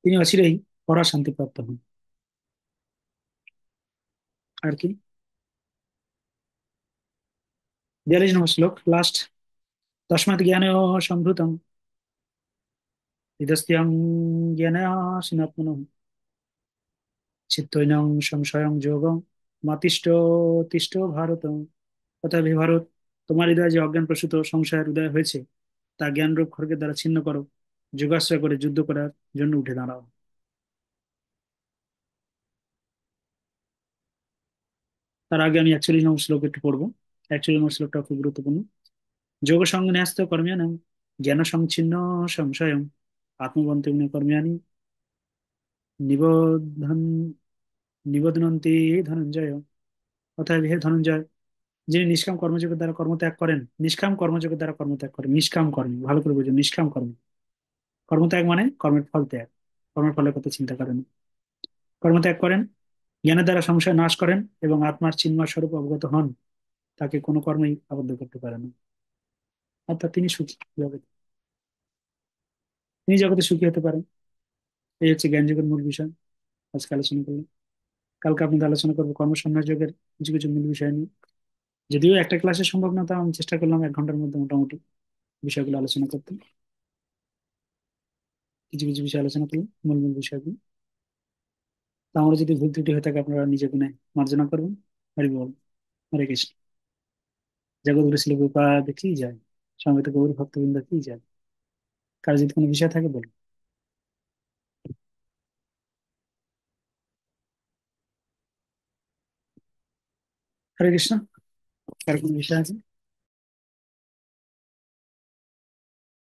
তিনি অচিরেই পরা শান্তি প্রাপ্ত হন। আর কি? 42 নম্বর শ্লোক, লাস্ট। তস্মাৎ জ্ঞান সম্ভূতম হৃদস্ত্যং জ্ঞানাসিনাত্মনঃ চিত্তৈনং সংশয়ং যোগং মাতিষ্ঠ তিষ্ঠ ভারত। অতএব হে ভারত, তোমার হৃদয়ে যে অজ্ঞান প্রসূত সংশয়ের উদয় হয়েছে তা জ্ঞানরূপ খড়গের দ্বারা ছিন্ন করো। যোগাশ্রয় করে যুদ্ধ করার জন্য উঠে দাঁড়াও। তার আগে আমি 41 নম্বর শ্লোক একটু পড়বো। 41 নম্বর শ্লোকটা খুব গুরুত্বপূর্ণ। যোগ সঙ্গে ন্যস্ত কর্মিয়ানাং জ্ঞান সংচ্ছিন্ন সংশয়ং আত্মবন্তে কর্মিয়ানি নিবোধন নিবোধনন্তি ধনঞ্জয়। অতএব হে ধনঞ্জয়, যিনি নিষ্কাম কর্মযোগের দ্বারা কর্মত্যাগ করেন, নিষ্কাম কর্মযোগের দ্বারা কর্মত্যাগ করেন, নিষ্কাম কর্ম ভালো করে বুঝুন, নিষ্কাম কর্ম। কর্মত্যাগ মানে কর্মের ফল ত্যাগ, কর্মের ফলের কথা চিন্তা করেন, কর্মত্যাগ করেন, জ্ঞানের দ্বারা সংশয় নাশ করেন এবং আত্মার চিন্ময় স্বরূপ অবগত হন, তাকে কোনো কর্মই আবদ্ধ করতে পারে না। অর্থাৎ তিনি সুখী জগতে, তিনি জগতে সুখী হতে পারেন। এই হচ্ছে জ্ঞান যোগের মূল বিষয়। আজকে আলোচনা করলাম। কালকে আপনাদের আলোচনা করবো কর্মসন্ন্যাস যোগের কিছু কিছু মূল বিষয় নিয়ে। যদিও একটা ক্লাসে সম্ভব না, তা আমি চেষ্টা করলাম 1 ঘন্টার মধ্যে মোটামুটি বিষয়গুলো আলোচনা করতে। কিছু কিছু বিষয় আলোচনা করলাম, মূল মূল বিষয়গুলো। তা আমরা যদি ভুল ত্রুটি হয়ে থাকে আপনারা নিজে গুণে মার্জনা করবেন। হরি বল, হরে কৃষ্ণ। জগৎগুরু শিল প্রভুপাদ কি যায়, সঙ্গত গৌর ভক্তবৃন্দ কি যায়। কার যদি কোনো বিষয় থাকে বলুন। হরে কৃষ্ণ। কার কোনো বিষয় আছে?